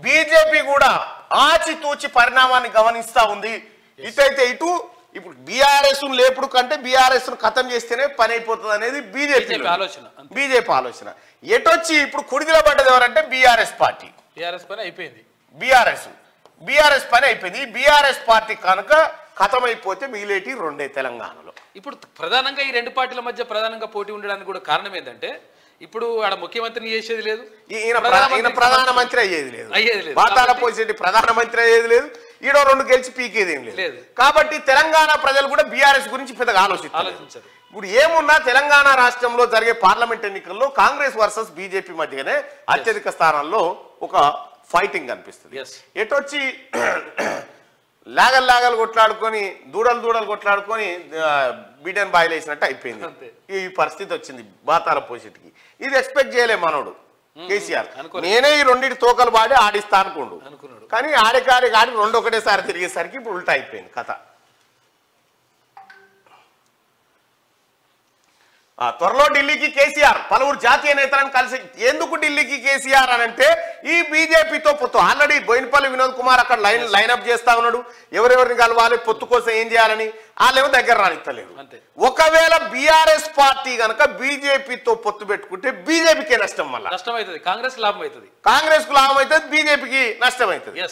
బీజేపీ కూడా ఆచితూచి పరిణామాన్ని గమనిస్తా ఉంది. ఇటైతే ఇటు ఇప్పుడు బీఆర్ఎస్ లేపుడు కంటే బీఆర్ఎస్ ఖతం చేస్తేనే పని అయిపోతుంది అనేది బీజేపీ ఆలోచన. ఎటొచ్చి ఇప్పుడు కుడిదిల పడ్డది ఎవరంటే బీఆర్ఎస్ పార్టీ. బీఆర్ఎస్ పని అయిపోయింది. బీఆర్ఎస్ పార్టీ కనుక ఖతం అయిపోతే మిగిలేటి రెండే తెలంగాణలో. ఇప్పుడు ప్రధానంగా ఈ రెండు పార్టీల మధ్య ప్రధానంగా పోటీ ఉండడానికి కూడా కారణం ఏంటంటే ఇప్పుడు ఆడ ముఖ్యమంత్రిని చేసేది లేదు, ఈయన ప్రధానమంత్రి అయ్యేది లేదు, బాతాల పోసేటి ప్రధానమంత్రి అయ్యేది లేదు, ఈడో 2 గెలిచి పీకేది ఏం లేదు. కాబట్టి తెలంగాణ ప్రజలు కూడా బీఆర్ఎస్ గురించి పెద్దగా ఆలోచించారు. ఇప్పుడు ఏమున్నా తెలంగాణ రాష్ట్రంలో జరిగే పార్లమెంట్ ఎన్నికల్లో కాంగ్రెస్ వర్సెస్ బీజేపీ మధ్యనే అత్యధిక స్థానాల్లో ఒక ఫైటింగ్ కనిపిస్తుంది. ఎటొచ్చి లాగలు కొట్లాడుకొని దూడలు కొట్లాడుకొని బిడ్డను బాయిల్ వేసినట్టు అయిపోయింది. ఈ పరిస్థితి వచ్చింది బాతాల పోషెట్కి. ఇది ఎక్స్పెక్ట్ చేయలే మనోడు కేసీఆర్. నేనే ఈ 2 తోకలు పాడి ఆడిస్తా అనుకున్నాడు. కానీ ఆడి 2 ఒకటేసారి తిరిగేసరికి ఇప్పుడు ఉల్టా అయిపోయింది కథ. త్వరలో ఢిల్లీకి కేసీఆర్ పలువురు జాతీయ నేతలను కలిసి. ఎందుకు ఢిల్లీకి కేసీఆర్ అని అంటే ఈ బీజేపీతో పొత్తు. ఆల్రెడీ బోయినపల్లి వినోద్ కుమార్ అక్కడ లైనప్ చేస్తా ఉన్నాడు. ఎవరెవరిని కలవాలి, పొత్తు కోసం ఏం చేయాలని. వాళ్ళేమో దగ్గర రానిస్తలేరు. ఒకవేళ బీఆర్ఎస్ పార్టీ కనుక బీజేపీతో పొత్తు పెట్టుకుంటే బీజేపీకే నష్టం. మళ్ళీ నష్టం అవుతుంది, కాంగ్రెస్ కు లాభం అవుతుంది, బీజేపీకి నష్టం అవుతుంది.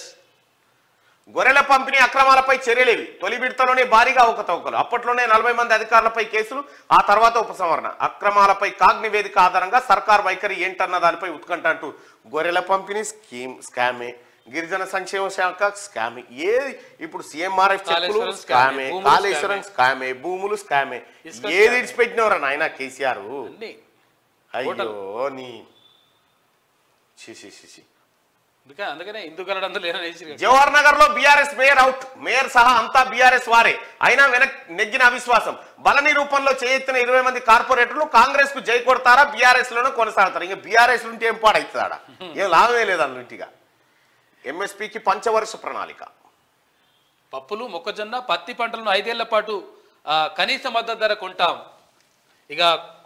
గొర్రెల పంపిణీ అక్రమాలపై చర్యలేవి. తొలి విడతలోనే భారీగా అవకతవకలు. అప్పట్లోనే 40 మంది అధికారులపై కేసులు, ఆ తర్వాత ఉపసంహరణ. అక్రమాలపై కాగ్ నివేదిక ఆధారంగా సర్కార్ వైఖరి ఏంటన్న దానిపై ఉత్కంఠ అంటూ గొర్రెల పంపిణీ స్కామే, గిరిజన సంక్షేమ శాఖ స్కామే, ఇప్పుడు సీఎంఆర్ఎఫ్ చెక్కులు స్కామే, కాళేశ్వరం స్కామే, భూములు స్కామే. ఏది ఇడిచిపెట్టినవరా నాయన కేసీఆర్? అయ్యో నీ జవహర్ నగర్ లో బీఆర్ఎస్ మేయర్ అవుట్. మేయర్ సహా అంతా బీఆర్ఎస్ వారే. అయినా నెగ్గిన అవిశ్వాసం. బలని రూపంలో చేయెత్తిన 20 మంది కార్పొరేటర్లు కాంగ్రెస్ కు జై కొడతారా, బీఆర్ఎస్ లోనే కొనసాగుతారు. ఇంకా బీఆర్ఎస్ నుండి ఏం పాడవుతుందా? ఏం లాభమే లేదు అన్నింటిగా. ఎంఎస్పీకి పంచవర్ష ప్రణాళిక. పప్పులు, మొక్కజొన్న, పత్తి పంటలను 5 ఏళ్ల పాటు కనీస మద్దతు ధర కొంటాం, ఇక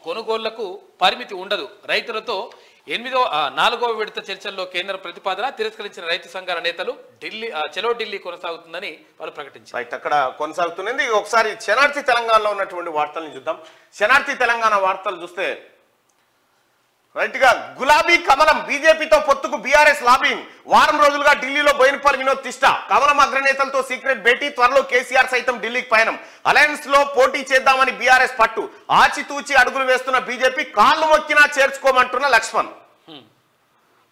కొనుగోళ్లకు పరిమితి ఉండదు, రైతులతో 4వ విడత చర్చల్లో కేంద్ర ప్రతిపాదన తిరస్కరించిన రైతు సంఘాల నేతలు ఢిల్లీ చలో ఢిల్లీ కొనసాగుతుందని వాళ్ళు ప్రకటించారు. రైట్, అక్కడ కొనసాగుతున్నది. ఒకసారి శనార్థి తెలంగాణలో ఉన్నటువంటి వార్తలను చూద్దాం. శనార్థి తెలంగాణ వార్తలు చూస్తే రైట్ గా గులాబీ కమలం బీజేపీతో పొత్తుకు బీఆర్ఎస్ లాబింగ్, వారం రోజులుగా ఢిల్లీలో బోయినపల్లి వినోద్ తిష్ట, కమలం అగ్రనేతలతో సీక్రెట్ భేటీ, త్వరలో కేసీఆర్ సైతం ఢిల్లీకి పయనం, అలయన్స్ లో పోటీ చేద్దామని బీఆర్ఎస్ పట్టు, ఆచితూచి అడుగులు వేస్తున్న బీజేపీ, కాళ్ళు మొక్కినా చేర్చుకోమంటున్న లక్ష్మణ్.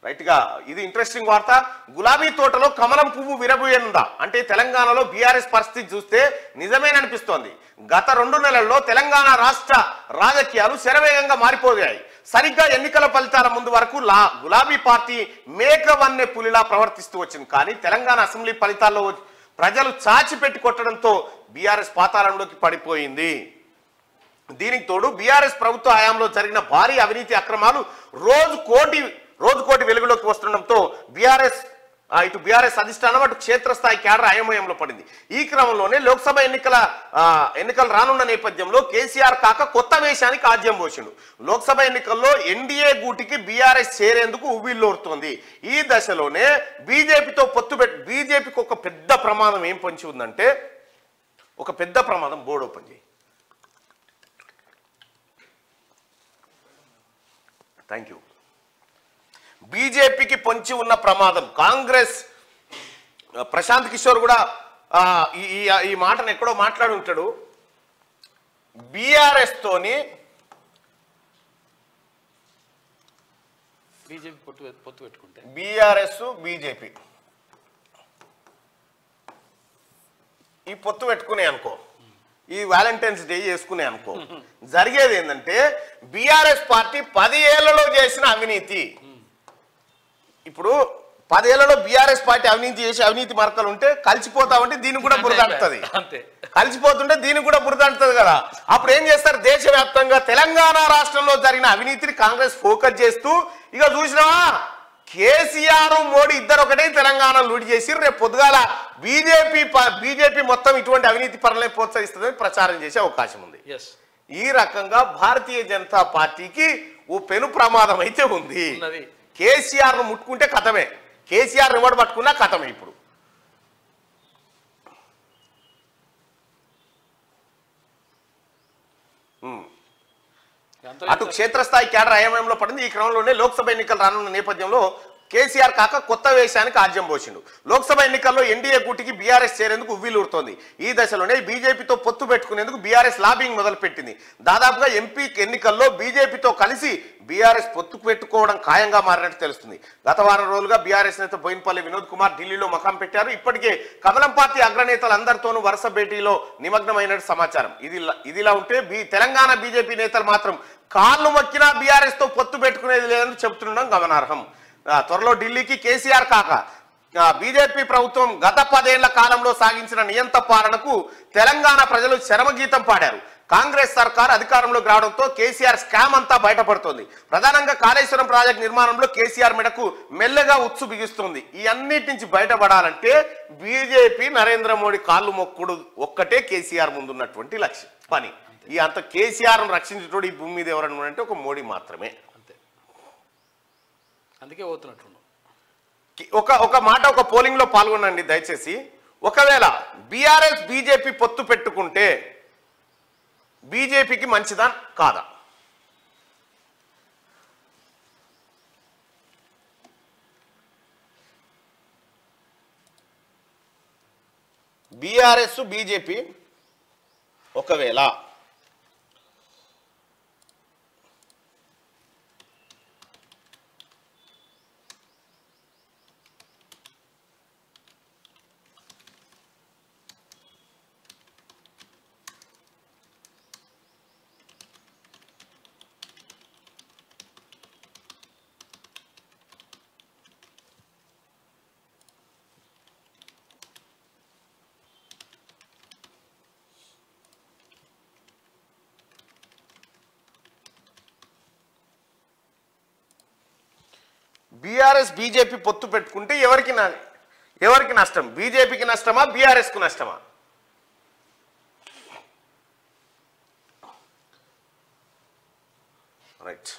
రైట్ గా ఇది ఇంట్రెస్టింగ్ వార్త. గులాబీ తోటలో కమలం పువ్వు విరబోయనుందా అంటే తెలంగాణలో బీఆర్ఎస్ పరిస్థితి చూస్తే నిజమేననిపిస్తోంది. గత 2 నెలల్లో తెలంగాణ రాష్ట్ర రాజకీయాలు శరవేగంగా మారిపోయాయి. సరిగ్గా ఎన్నికల ఫలితాల ముందు వరకు గులాబీ పార్టీ మేకవన్నె పులిలా ప్రవర్తిస్తూ వచ్చింది. కానీ తెలంగాణ అసెంబ్లీ ఫలితాల్లో ప్రజలు చాచిపెట్టి కొట్టడంతో బీఆర్ఎస్ పాతాళంలోకి పడిపోయింది. దీనికి తోడు బీఆర్ఎస్ ప్రభుత్వ హయాంలో జరిగిన భారీ అవినీతి అక్రమాలు రోజు కోటి వెలుగులోకి వస్తుండడంతో ఇటు బీఆర్ఎస్ అధిష్టానం అటు క్షేత్రస్థాయి క్యాడర్ అయోమయంలో పడింది. ఈ క్రమంలోనే లోక్సభ ఎన్నికలు రానున్న నేపథ్యంలో కేసీఆర్ కాక కొత్త వేషానికి ఆజ్యం పోసిండు. లోక్సభ ఎన్నికల్లో ఎన్డీఏ గూటికి బీఆర్ఎస్ చేరేందుకు ఉవ్విళ్ళూరుతోంది. ఈ దశలోనే బీజేపీతో బీజేపీకి ఒక పెద్ద ప్రమాదం ఏం పొంచి ఉందంటే, ఒక పెద్ద ప్రమాదం. బోర్డు ఓపెన్ చేయి. Thank you. బీజేపీకి పొంచి ఉన్న ప్రమాదం. కాంగ్రెస్ ప్రశాంత్ కిషోర్ కూడా ఈ మాటను ఎక్కడో మాట్లాడి ఉంటాడు. బీఆర్ఎస్ తోని బీజేపీ పొత్తు పెట్టుకుంటే బీఆర్ఎస్ బీజేపీ ఈ పొత్తు పెట్టుకునే అనుకో, ఈ వ్యాలంటైన్స్ డే చేసుకునే అనుకో, జరిగేది ఏంటంటే బీఆర్ఎస్ పార్టీ 10 ఏళ్లలో చేసిన అవినీతి, ఇప్పుడు 10 ఏళ్లలో బీఆర్ఎస్ పార్టీ అవినీతి చేసి అవినీతి మరకలు ఉంటే కలిసిపోతామంటే దీనికి కూడా బురద అంటుతుంది, కలిసిపోతుంటే దీనికి కూడా బురద అంటుతుంది కదా. అప్పుడు ఏం చేస్తారు, దేశవ్యాప్తంగా తెలంగాణ రాష్ట్రంలో జరిగిన అవినీతిని కాంగ్రెస్ ఫోకస్ చేస్తూ ఇక చూసినావా కేసీఆర్ మోడీ ఇద్దరు ఒకటే తెలంగాణ లూటి చేసి రేపు పొద్దుగాల బీజేపీ మొత్తం ఇటువంటి అవినీతి పనులే ప్రోత్సహిస్తుందని ప్రచారం చేసే అవకాశం ఉంది. ఈ రకంగా భారతీయ జనతా పార్టీకి ఓ పెను ప్రమాదం అయితే ఉంది. కేసీఆర్ ను ముట్టుకుంటే కథమే, కేసీఆర్ రివార్డు పట్టుకున్నా కథమే. ఇప్పుడు అటు క్షేత్రస్థాయి క్యాడర్ అయోమయంలో పడింది. ఈ క్రమంలోనే లోక్సభ ఎన్నికలు రానున్న నేపథ్యంలో కేసీఆర్ కాక కొత్త వేషానికి ఆజ్యం పోసిండు. లోక్సభ ఎన్నికల్లో ఎన్డీఏ గూటికి బీఆర్ఎస్ చేరేందుకు ఉవ్విలూరుతోంది. ఈ దశలోనే బీజేపీతో పొత్తు పెట్టుకునేందుకు బీఆర్ఎస్ లాబింగ్ మొదలుపెట్టింది. దాదాపుగా ఎంపీ ఎన్నికల్లో బీజేపీతో కలిసి బీఆర్ఎస్ పొత్తు పెట్టుకోవడం ఖాయంగా మారినట్టు తెలుస్తుంది. గత వారం రోజులుగా బీఆర్ఎస్ నేత బోయినపల్లి వినోద్ కుమార్ ఢిల్లీలో మకాం పెట్టారు. ఇప్పటికే కమలం పార్టీ అగ్రనేతలందరితోనూ వరుస భేటీలో నిమగ్నమైనట్టు సమాచారం. ఇదిలా ఉంటే తెలంగాణ బీజేపీ నేతలు మాత్రం కాళ్ళు మొక్కినా బీఆర్ఎస్ తో పొత్తు పెట్టుకునేది లేదని చెబుతుండడం గమనార్హం. త్వరలో ఢిల్లీకి కేసీఆర్ కాక బీజేపీ ప్రభుత్వం గత 10 ఏళ్ల కాలంలో సాగించిన నియంత పాలనకు తెలంగాణ ప్రజలు చరమగీతం పాడారు. కాంగ్రెస్ సర్కార్ అధికారంలోకి రావడంతో కేసీఆర్ స్కామ్ అంతా బయటపడుతోంది. ప్రధానంగా కాళేశ్వరం ప్రాజెక్టు నిర్మాణంలో కేసీఆర్ మెడకు మెల్లగా ఉత్సు బిగిస్తుంది. ఈ అన్నిటి నుంచి బయటపడాలంటే బీజేపీ నరేంద్ర మోడీ కాళ్ళు మొక్కుడు ఒక్కటే కేసీఆర్ ముందున్నటువంటి లక్ష్యం పని. ఈ అంత కేసీఆర్ రక్షించేటోడు ఈ భూమి మీద ఎవరన్నా అంటే ఒక మోడీ మాత్రమే. అందుకే పోతున్నట్టు ఒక మాట, ఒక పోలింగ్ లో పాల్గొనండి దయచేసి. ఒకవేళ బీఆర్ఎస్ బీజేపీ పొత్తు పెట్టుకుంటే బీజేపీకి మంచిదా కాదా? బీఆర్ఎస్ బీజేపీ ఒకవేళ బీఆర్ఎస్ బీజేపీ పొత్తు పెట్టుకుంటే ఎవరికి నష్టం? బీజేపీకి నష్టమా, బీఆర్ఎస్ కు నష్టమా? రైట్.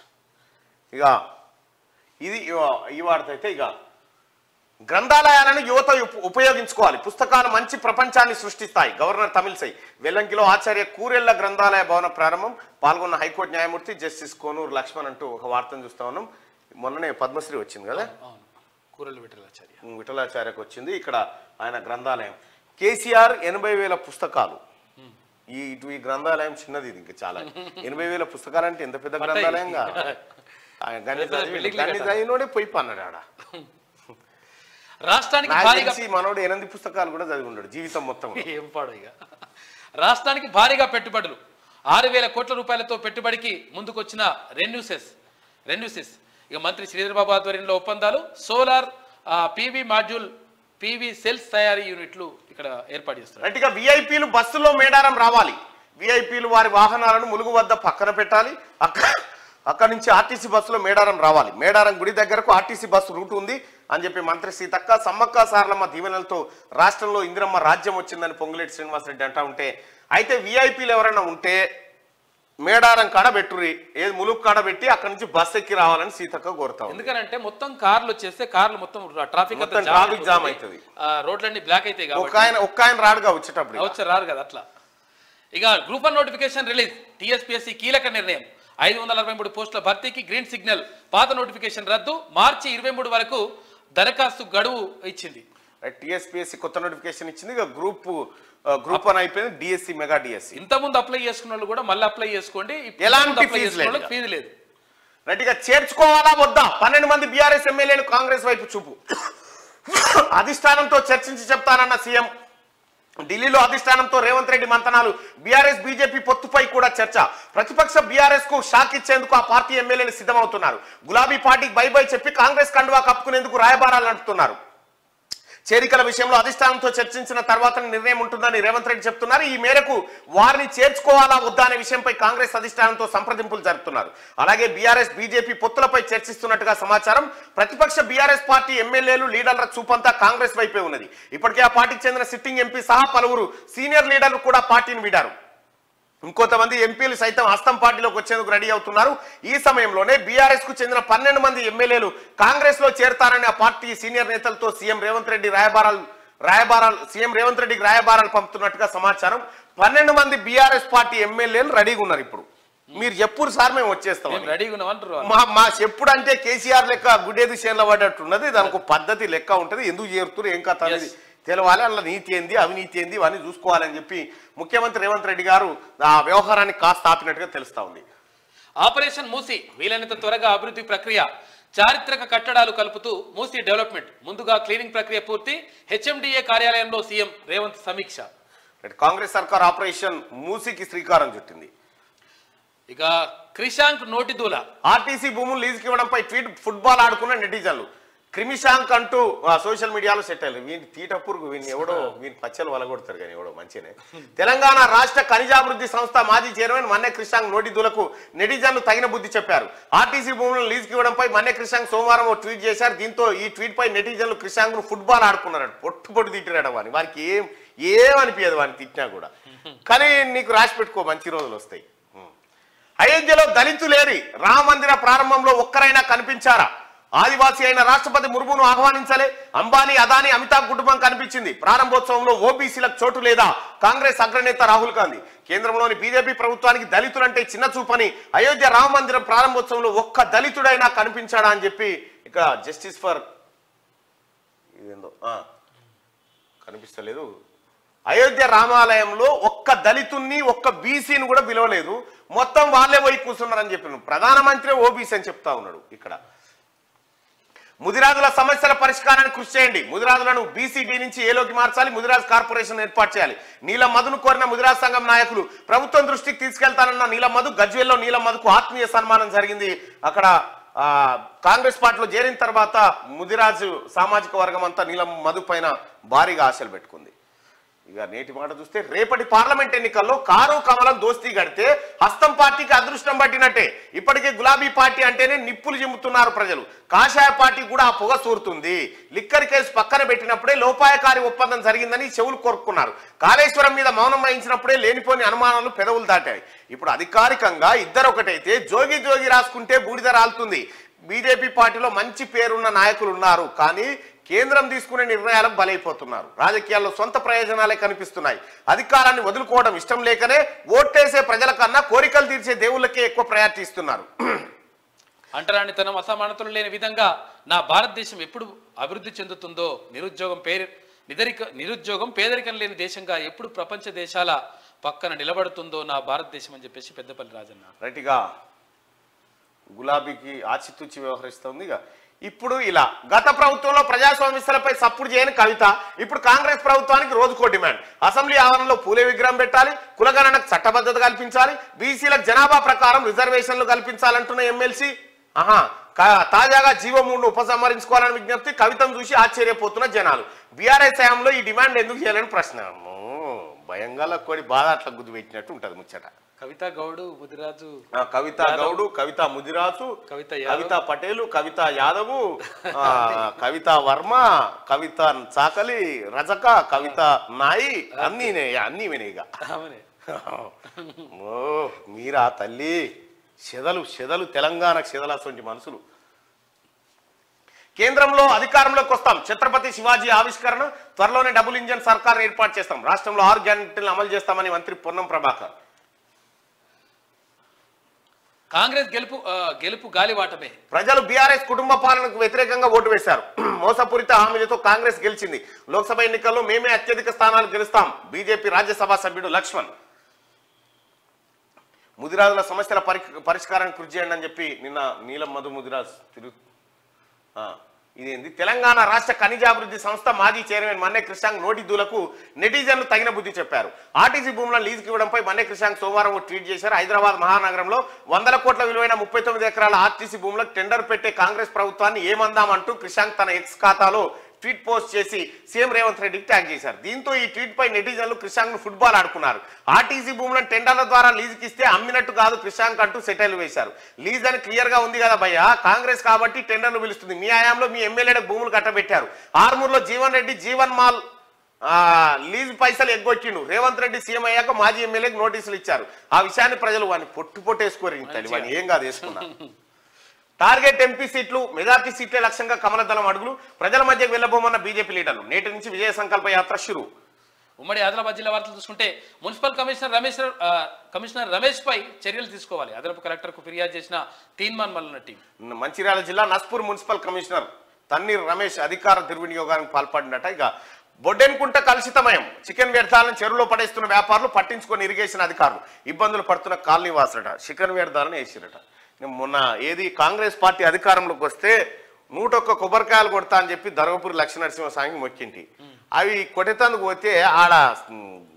ఇక ఇది ఈ వార్త అయితే ఇక గ్రంథాలయాలను యువత ఉపయోగించుకోవాలి, పుస్తకాలు మంచి ప్రపంచాన్ని సృష్టిస్తాయి. గవర్నర్ తమిళిసై. వెల్లంకిలో ఆచార్య కూరెళ్ల గ్రంథాలయ భవన ప్రారంభం. పాల్గొన్న హైకోర్టు న్యాయమూర్తి జస్టిస్ కోనూరు లక్ష్మణ్ అంటూ ఒక వార్తను చూస్తా ఉన్నాం. మొన్ననే పద్మశ్రీ వచ్చింది కదా, కూరెళ్ల విఠలాచార్య. విఠలాచార్యకు వచ్చింది. ఇక్కడ ఆయన గ్రంథాలయం. కేసీఆర్ 80,000 పుస్తకాలు. ఈ గ్రంథాలయం చిన్నది, ఇది ఇంకా చాలా. 80,000 పుస్తకాలు అంటే ఎంత పెద్ద గ్రంథాలయంగా. గణితోడే పోయి పన్నాడు ఆడ. రాష్ట్రానికి మనోడు 8 పుస్తకాలు కూడా చదివి ఉన్నాడు జీవితం మొత్తం. ఏం పాడు. ఇక రాష్ట్రానికి భారీగా పెట్టుబడులు. 6,000 కోట్ల రూపాయలతో పెట్టుబడికి ముందుకొచ్చిన రెన్యూసిస్. ఇక మంత్రి శ్రీధర్ బాబు ఆధ్వర్యంలో ఒప్పందాలు. Solar PV module, PV cells తయారీ యూనిట్లు ఇక్కడ ఏర్పాటు చేస్తారు. అంటే విఐపీలు బస్సులో మేడారం రావాలి. విఐపీలు వారి వాహనాలను ములుగు వద్ద పక్కన పెట్టాలి. అక్కడి నుంచి ఆర్టీసీ బస్సులో మేడారం రావాలి. మేడారం గుడి దగ్గరకు ఆర్టీసీ బస్సు రూట్ ఉంది అని చెప్పి మంత్రి సీతక్క. సమ్మక్క సారలమ్మ దీవెనలతో రాష్ట్రంలో ఇందిరమ్మ రాజ్యం వచ్చిందని పొంగులేటి శ్రీనివాసరెడ్డి అంటా ఉంటే, అయితే విఐపీలు ఎవరైనా ఉంటే మేడారం కాడ పెట్టుర్రి, ఏది ములుగు కాడ పెట్టి అక్కడి నుంచి బస్ ఎక్కి రావాలని సీతక్క కోరుతాం. ఎందుకంటే మొత్తం కార్లు వచ్చేస్తే కార్లు మొత్తం ట్రాఫిక్ జామ్ అవుతుంది, రోడ్లన్నీ బ్లాక్ అయితే ఒక్క ఆయన రాడుగా వచ్చేటప్పుడు రారు కదా అట్లా. ఇక గ్రూప్ 1 నోటిఫికేషన్ రిలీజ్. టీఎస్పీఎస్సీ కీలక నిర్ణయం. 543 పోస్టుల భర్తీకి గ్రీన్ సిగ్నల్. పాత నోటిఫికేషన్ రద్దు. మార్చి 23 వరకు దరఖాస్తు గడువు ఇచ్చింది. టీఎస్పీఎస్సీ కొత్త నోటిఫికేషన్ ఇచ్చింది. ఇక గ్రూప్ 1 అయిపోయింది. DSC, mega DSC. ఇంతకుముందు అప్లై చేసుకున్న వాళ్ళు కూడా మళ్ళీ అప్లై చేసుకోండి. ఎలాంటి ఫీజు లేదు. రైట్గా చేర్చుకోవాలా వద్దా? 12 మంది బీఆర్ఎస్ ఎమ్మెల్యేలు కాంగ్రెస్ వైపు చూపు. అధిష్టానంతో చర్చించి చెప్తానన్న సీఎం. ఢిల్లీలో అధిష్టానంతో రేవంత్ రెడ్డి మంతనాలు. బీఆర్ఎస్ బీజేపీ పొత్తుపై కూడా చర్చ. ప్రతిపక్ష బీఆర్ఎస్ కు షాక్ ఇచ్చేందుకు ఆ పార్టీ ఎమ్మెల్యేలు సిద్ధమవుతున్నారు. గులాబీ పార్టీకి బై చెప్పి కాంగ్రెస్ కండువా కప్పుకునేందుకు రాయబారాలు నడుపుతున్నారు. చేరికల విషయంలో అధిష్టానంతో చర్చించిన తర్వాత నిర్ణయం ఉంటుందని రేవంత్ రెడ్డి చెప్తున్నారు. ఈ మేరకు వారిని చేర్చుకోవాలా వద్దా అనే విషయంపై కాంగ్రెస్ అధిష్టానంతో సంప్రదింపులు జరుపుతున్నారు. అలాగే బీఆర్ఎస్ బీజేపీ పొత్తులపై చర్చిస్తున్నట్టుగా సమాచారం. ప్రతిపక్ష బీఆర్ఎస్ పార్టీ ఎమ్మెల్యేలు లీడర్ల చూపంతా కాంగ్రెస్ వైపే ఉన్నది. ఇప్పటికే ఆ పార్టీకి చెందిన సిట్టింగ్ ఎంపీ సహా పలువురు సీనియర్ లీడర్లు కూడా పార్టీని వీడారు. ఇంకొంతమంది ఎంపీలు సైతం హస్తం పార్టీలోకి వచ్చేందుకు రెడీ అవుతున్నారు. ఈ సమయంలోనే బీఆర్ఎస్ కు చెందిన 12 మంది ఎమ్మెల్యేలు కాంగ్రెస్ లో చేరతారని ఆ పార్టీ సీనియర్ నేతలతో సీఎం రేవంత్ రెడ్డికి రాయబారాలు పంపుతున్నట్టుగా సమాచారం. 12 మంది బీఆర్ఎస్ పార్టీ ఎమ్మెల్యేలు రెడీగా ఉన్నారు. ఇప్పుడు మీరు చెప్పుడు సార్ మేము వచ్చేస్తాం మా చెప్పుడు అంటే కేసీఆర్ లెక్క గుడ్డేది చేనుల పడ్డట్టున్నది. దానికి పద్ధతి లెక్క ఉంటుంది. ఎందుకు చేరుతున్నారు ఏం కథ అనేది తెలవాలి. అందులో నీతి ఏంది అవినీతి ఏంది ఇవన్నీ చూసుకోవాలని చెప్పి ముఖ్యమంత్రి రేవంత్ రెడ్డి గారు ఆ వ్యవహారాన్ని కాస్త ఆపినట్టుగా తెలుస్తా ఉంది. ఆపరేషన్ మూసి వీలైనంత త్వరగా అభివృద్ధి ప్రక్రియ. చారిత్రక కట్టడాలు కలుపుతూ మూసి డెవలప్మెంట్. ముందుగా క్లీనింగ్ ప్రక్రియ పూర్తి. హెచ్ఎండిఏ కార్యాలయంలో సీఎం రేవంత్ సమీక్ష. కాంగ్రెస్ సర్కార్ ఆపరేషన్ మూసికి శ్రీకారం చుట్టింది. ఇక క్రిషాంక్ నోటిదూల. ఆర్టీసీ భూములు లీజుకి ఇవ్వడంపై ట్వీట్. ఫుట్బాల్ ఆడుకున్న నెటిజన్లు. క్రిమిషాంక్ అంటూ సోషల్ మీడియాలో సెట్ అయ్యారు. వీని తీటపురుగు వీని ఎవడో వీని పచ్చలు వలగొడతారు కానీ ఎవడో మంచినే. తెలంగాణ రాష్ట్ర ఖనిజాభివృద్ధి సంస్థ మాజీ చైర్మన్ మన్నె క్రిషాంక్ నోటిదూలకు నెటిజన్లు తగిన బుద్ధి చెప్పారు. ఆర్టీసీ భూములను లీజుకి ఇవ్వడంపై మన్నె క్రిషాంక్ సోమవారం ఓ ట్వీట్ చేశారు. దీంతో ఈ ట్వీట్ పై నెటిజన్లు క్రిషాంక్ ను ఫుట్బాల్ ఆడుకున్నాడు. పొట్టు తిట్టిరాడు వాని. వారికి ఏమనిపించదు వాడిని తిట్టినా కూడా. కానీ నీకు రాసి పెట్టుకో, మంచి రోజులు వస్తాయి. అయోధ్యలో దళితులేరి రామ మందిర ప్రారంభంలో ఒక్కరైనా కనిపించారా? ఆదివాసీ అయిన రాష్ట్రపతి ముర్మును ఆహ్వానించలే. అంబానీ, అదానీ, అమితాబ్ కుటుంబం కనిపించింది. ప్రారంభోత్సవంలో ఓబీసీలకు చోటు లేదా? కాంగ్రెస్ అగ్రనేత రాహుల్ గాంధీ. కేంద్రంలోని బీజేపీ ప్రభుత్వానికి దళితులంటే చిన్న చూపని అయోధ్య రామ మందిరం ప్రారంభోత్సవంలో ఒక్క దళితుడైనా కనిపించాడా అని చెప్పి ఇక జస్టిస్ ఫర్ ఇదేందో కనిపిస్తలేదు. అయోధ్య రామాలయంలో ఒక్క దళితుణ్ణి ఒక్క బీసీని కూడా పిలవలేదు. మొత్తం వాళ్ళే పోయి కూర్చున్నారని చెప్పిన ప్రధానమంత్రి ఓబీసీ అని చెప్తా ఉన్నాడు. ఇక్కడ ముదిరాజుల సమస్యల పరిష్కారానికి కృషి చేయండి. ముదిరాజులను బీసీడీ నుంచి ఏలోకి మార్చాలి. ముదిరాజ్ కార్పొరేషన్ ఏర్పాటు చేయాలి. నీలం మధును కోరిన ముదిరాజ్ సంఘం నాయకులు ప్రభుత్వం దృష్టికి తీసుకెళ్తానన్న నీలం మధు. గజ్వేల్లో నీలం మధుకు ఆత్మీయ సన్మానం జరిగింది. అక్కడ కాంగ్రెస్ పార్టీలో చేరిన తర్వాత ముదిరాజు సామాజిక వర్గం అంతా నీలం మధు పైన భారీగా ఆశలు పెట్టుకుంది. ఇక నేటి మాట చూస్తే రేపటి పార్లమెంట్ ఎన్నికల్లో కారు కమలం దోస్తీ గడితే హస్తం పార్టీకి అదృష్టం పట్టినట్టే. ఇప్పటికే గులాబీ పార్టీ అంటేనే నిప్పులు జిమ్ముతున్నారు ప్రజలు. కాషాయ పార్టీ కూడా ఆ పొగ సూరుతుంది. లిక్కర్ కేసు పక్కన పెట్టినప్పుడే లోపాయకారి ఒప్పందం జరిగిందని చెవులు కోరుకున్నారు. కాళేశ్వరం మీద మౌనం వహించినప్పుడే లేనిపోని అనుమానాలు పెదవులు దాటాయి. ఇప్పుడు అధికారికంగా ఇద్దరు ఒకటైతే జోగి జోగి రాసుకుంటే బూడిద రాలుతుంది. బీజేపీ పార్టీలో మంచి పేరున్న నాయకులు ఉన్నారు, కానీ కేంద్రం తీసుకునే నిర్ణయాలకు బలైపోతున్నారు. రాజకీయాల్లో సొంత ప్రయోజనాలే కనిపిస్తున్నాయి. అధికారాన్ని వదులుకోవడం ఇష్టం లేకనే ఓట్లేసే ప్రజల కన్నా కోరికలు తీర్చే దేవుళ్ళకే ఎక్కువ ప్రయారిటీ ఇస్తున్నారు. అంటరానితనం అసమానతలు లేని విధంగా నా భారతదేశం ఎప్పుడు అభివృద్ధి చెందుతుందో, నిరుద్యోగం పేదరికం లేని దేశంగా ఎప్పుడు ప్రపంచ దేశాల పక్కన నిలబడుతుందో నా భారతదేశం అని చెప్పేసి పెద్దపల్లి రాజన్న రైట్గా గులాబీకి ఆచితూచి వ్యవహరిస్తుంది. ఇప్పుడు ఇలా గత ప్రభుత్వంలో ప్రజాస్వామ్యలపై సప్పుడు చేయని కవిత ఇప్పుడు కాంగ్రెస్ ప్రభుత్వానికి రోజుకో డిమాండ్. అసెంబ్లీ ఆవరణలో పూలే విగ్రహం పెట్టాలి, కులగణనకు చట్టబద్ధత కల్పించాలి, బీసీలకు జనాభా ప్రకారం రిజర్వేషన్లు కల్పించాలంటున్న ఎమ్మెల్సీ. తాజాగా జీవో 3ను ఉపసంహరించుకోవాలని విజ్ఞప్తి. కవితను చూసి ఆశ్చర్యపోతున్న జనాలు. బీఆర్ఎస్ హయాంలో ఈ డిమాండ్ ఎందుకు చేయాలని ప్రశ్న. భయంగా కోడి బాధ అట్లా గుద్దు పెట్టినట్టు ఉంటది ముచ్చట. కవిత గౌడు ముదిరాజు, కవిత గౌడు, కవిత ముదిరాజు, కవిత పటేలు, కవిత యాదవ్, కవిత వర్మ, కవిత చాకలి, రజక, కవిత నాయి, అన్నీ వినేగా. ఓ మీరా తల్లి, చెదలు తెలంగాణకు చెదలాసొంటి మనుషులు. కేంద్రంలో అధికారంలోకి వస్తాం. ఛత్రపతి శివాజీ ఆవిష్కరణ, త్వరలోనే డబుల్ ఇంజన్ సర్కార్ ఏర్పాటు చేస్తాం. రాష్ట్రంలో 6 గ్యారెంటీలను అమలు చేస్తామని మంత్రి పొన్నం ప్రభాకర్. కాంగ్రెస్ గెలుపు గాలివాటమే. ప్రజలు బీఆర్ఎస్ కుటుంబ పాలనకు వ్యతిరేకంగా ఓటు వేశారు. మోసపూరిత హామీలతో కాంగ్రెస్ గెలిచింది. లోక్సభ ఎన్నికల్లో మేమే అత్యధిక స్థానాలు గెలుస్తాం. బీజేపీ రాజ్యసభ సభ్యుడు లక్ష్మణ్. ముదిరాజుల సమస్యల పరిష్కారానికి కృషి చేయండి అని చెప్పి నిన్న నీలం మధు ముదిరాజ్ ఇదేంది తెలంగాణ రాష్ట్ర ఖనిజాభివృద్ధి సంస్థ మాజీ చైర్మన్ మన్నే కృష్ణాంగ్ నోటి దూలకు నెటిజన్లు తగిన బుద్ధి చెప్పారు. ఆర్టీసీ భూములను లీజుకి ఇవ్వడంపై మన్నే కృష్ణాంగ్ సోమవారం ట్వీట్ చేశారు. హైదరాబాద్ మహానగరంలో 100 కోట్ల విలువైన 39 ఎకరాల ఆర్టీసీ భూములకు టెండర్ పెట్టే కాంగ్రెస్ ప్రభుత్వాన్ని ఏమందామంటూ కృష్ణాంగ్ తన ఎక్స్ ఖాతాలో ట్వీట్ పోస్ట్ చేసి సీఎం రేవంత్ రెడ్డికి ట్యాగ్ చేశారు. దీంతో ఈ ట్వీట్ పై నెటిజన్లు కృష్ణాంగ్ ను ఫుట్బాల్ ఆడుకున్నారు. ఆర్టీసీ భూములను టెండర్ల ద్వారా లీజుకి ఇస్తే అమ్మినట్టు కాదు కృష్ణాంగ్ అంటూ సెటైల్ వేశారు. లీజ్ అని క్లియర్ గా ఉంది కదా భయ్య, కాంగ్రెస్ కాబట్టి టెండర్లు పిలుస్తుంది. మీ హయాంలో మీ ఎమ్మెల్యేలకు భూములు కట్టబెట్టారు. ఆర్మూర్లో జీవన్ రెడ్డి జీవన్ మాల్ లీజ్ పైసలు ఎగ్గొట్టిండు. రేవంత్ రెడ్డి సీఎం అయ్యాక మాజీ ఎమ్మెల్యేకి నోటీసులు ఇచ్చారు. ఆ విషయాన్ని ప్రజలు వాడిని పొట్టేసుకోరు. వాడిని ఏం కాదు వేసుకున్నారు. టార్గెట్ ఎంపీ సీట్లు, మెజార్టీ సీట్లే లక్ష్యంగా కమలదళం అడుగులు. ప్రజల మధ్యకు వెళ్లబోమన్న బీజేపీ లీడర్లు. నేటి నుంచి విజయ సంకల్ప యాత్ర షురు. ఉమ్మడి ఆదిలాబాద్ జిల్లా వార్తలు చూసుకుంటే మున్సిపల్ కమిషనర్ రమేష్ పై చర్యలు తీసుకోవాలి. అదనపు కలెక్టర్ కు ఫిర్యాదు చేసిన తీన్మాన్ మల్లన్న టీం. మంచిర్యాల జిల్లా నస్పూర్ మున్సిపల్ కమిషనర్ తన్నీర్ రమేష్ అధికార దుర్వినియోగానికి పాల్పడినట. ఇక బొడ్డెన్కుంట కలుషితమయం, చికెన్ వ్యర్థాలను చెరువులో పడేస్తున్న వ్యాపారులు పట్టించుకొని ఇరిగేషన్ అధికారులు. ఇబ్బందులు పడుతున్న కాలనీ వాసులట చికెన్ వ్యర్థాలను వేసిరట. మొన్న ఏది కాంగ్రెస్ పార్టీ అధికారంలోకి వస్తే 101 కొబ్బరికాయలు కొడతా అని చెప్పి ధర్మపురి లక్ష్మీనరసింహస్వామికి మొక్కింటి. అవి కొట్టేందుకు పోతే ఆడ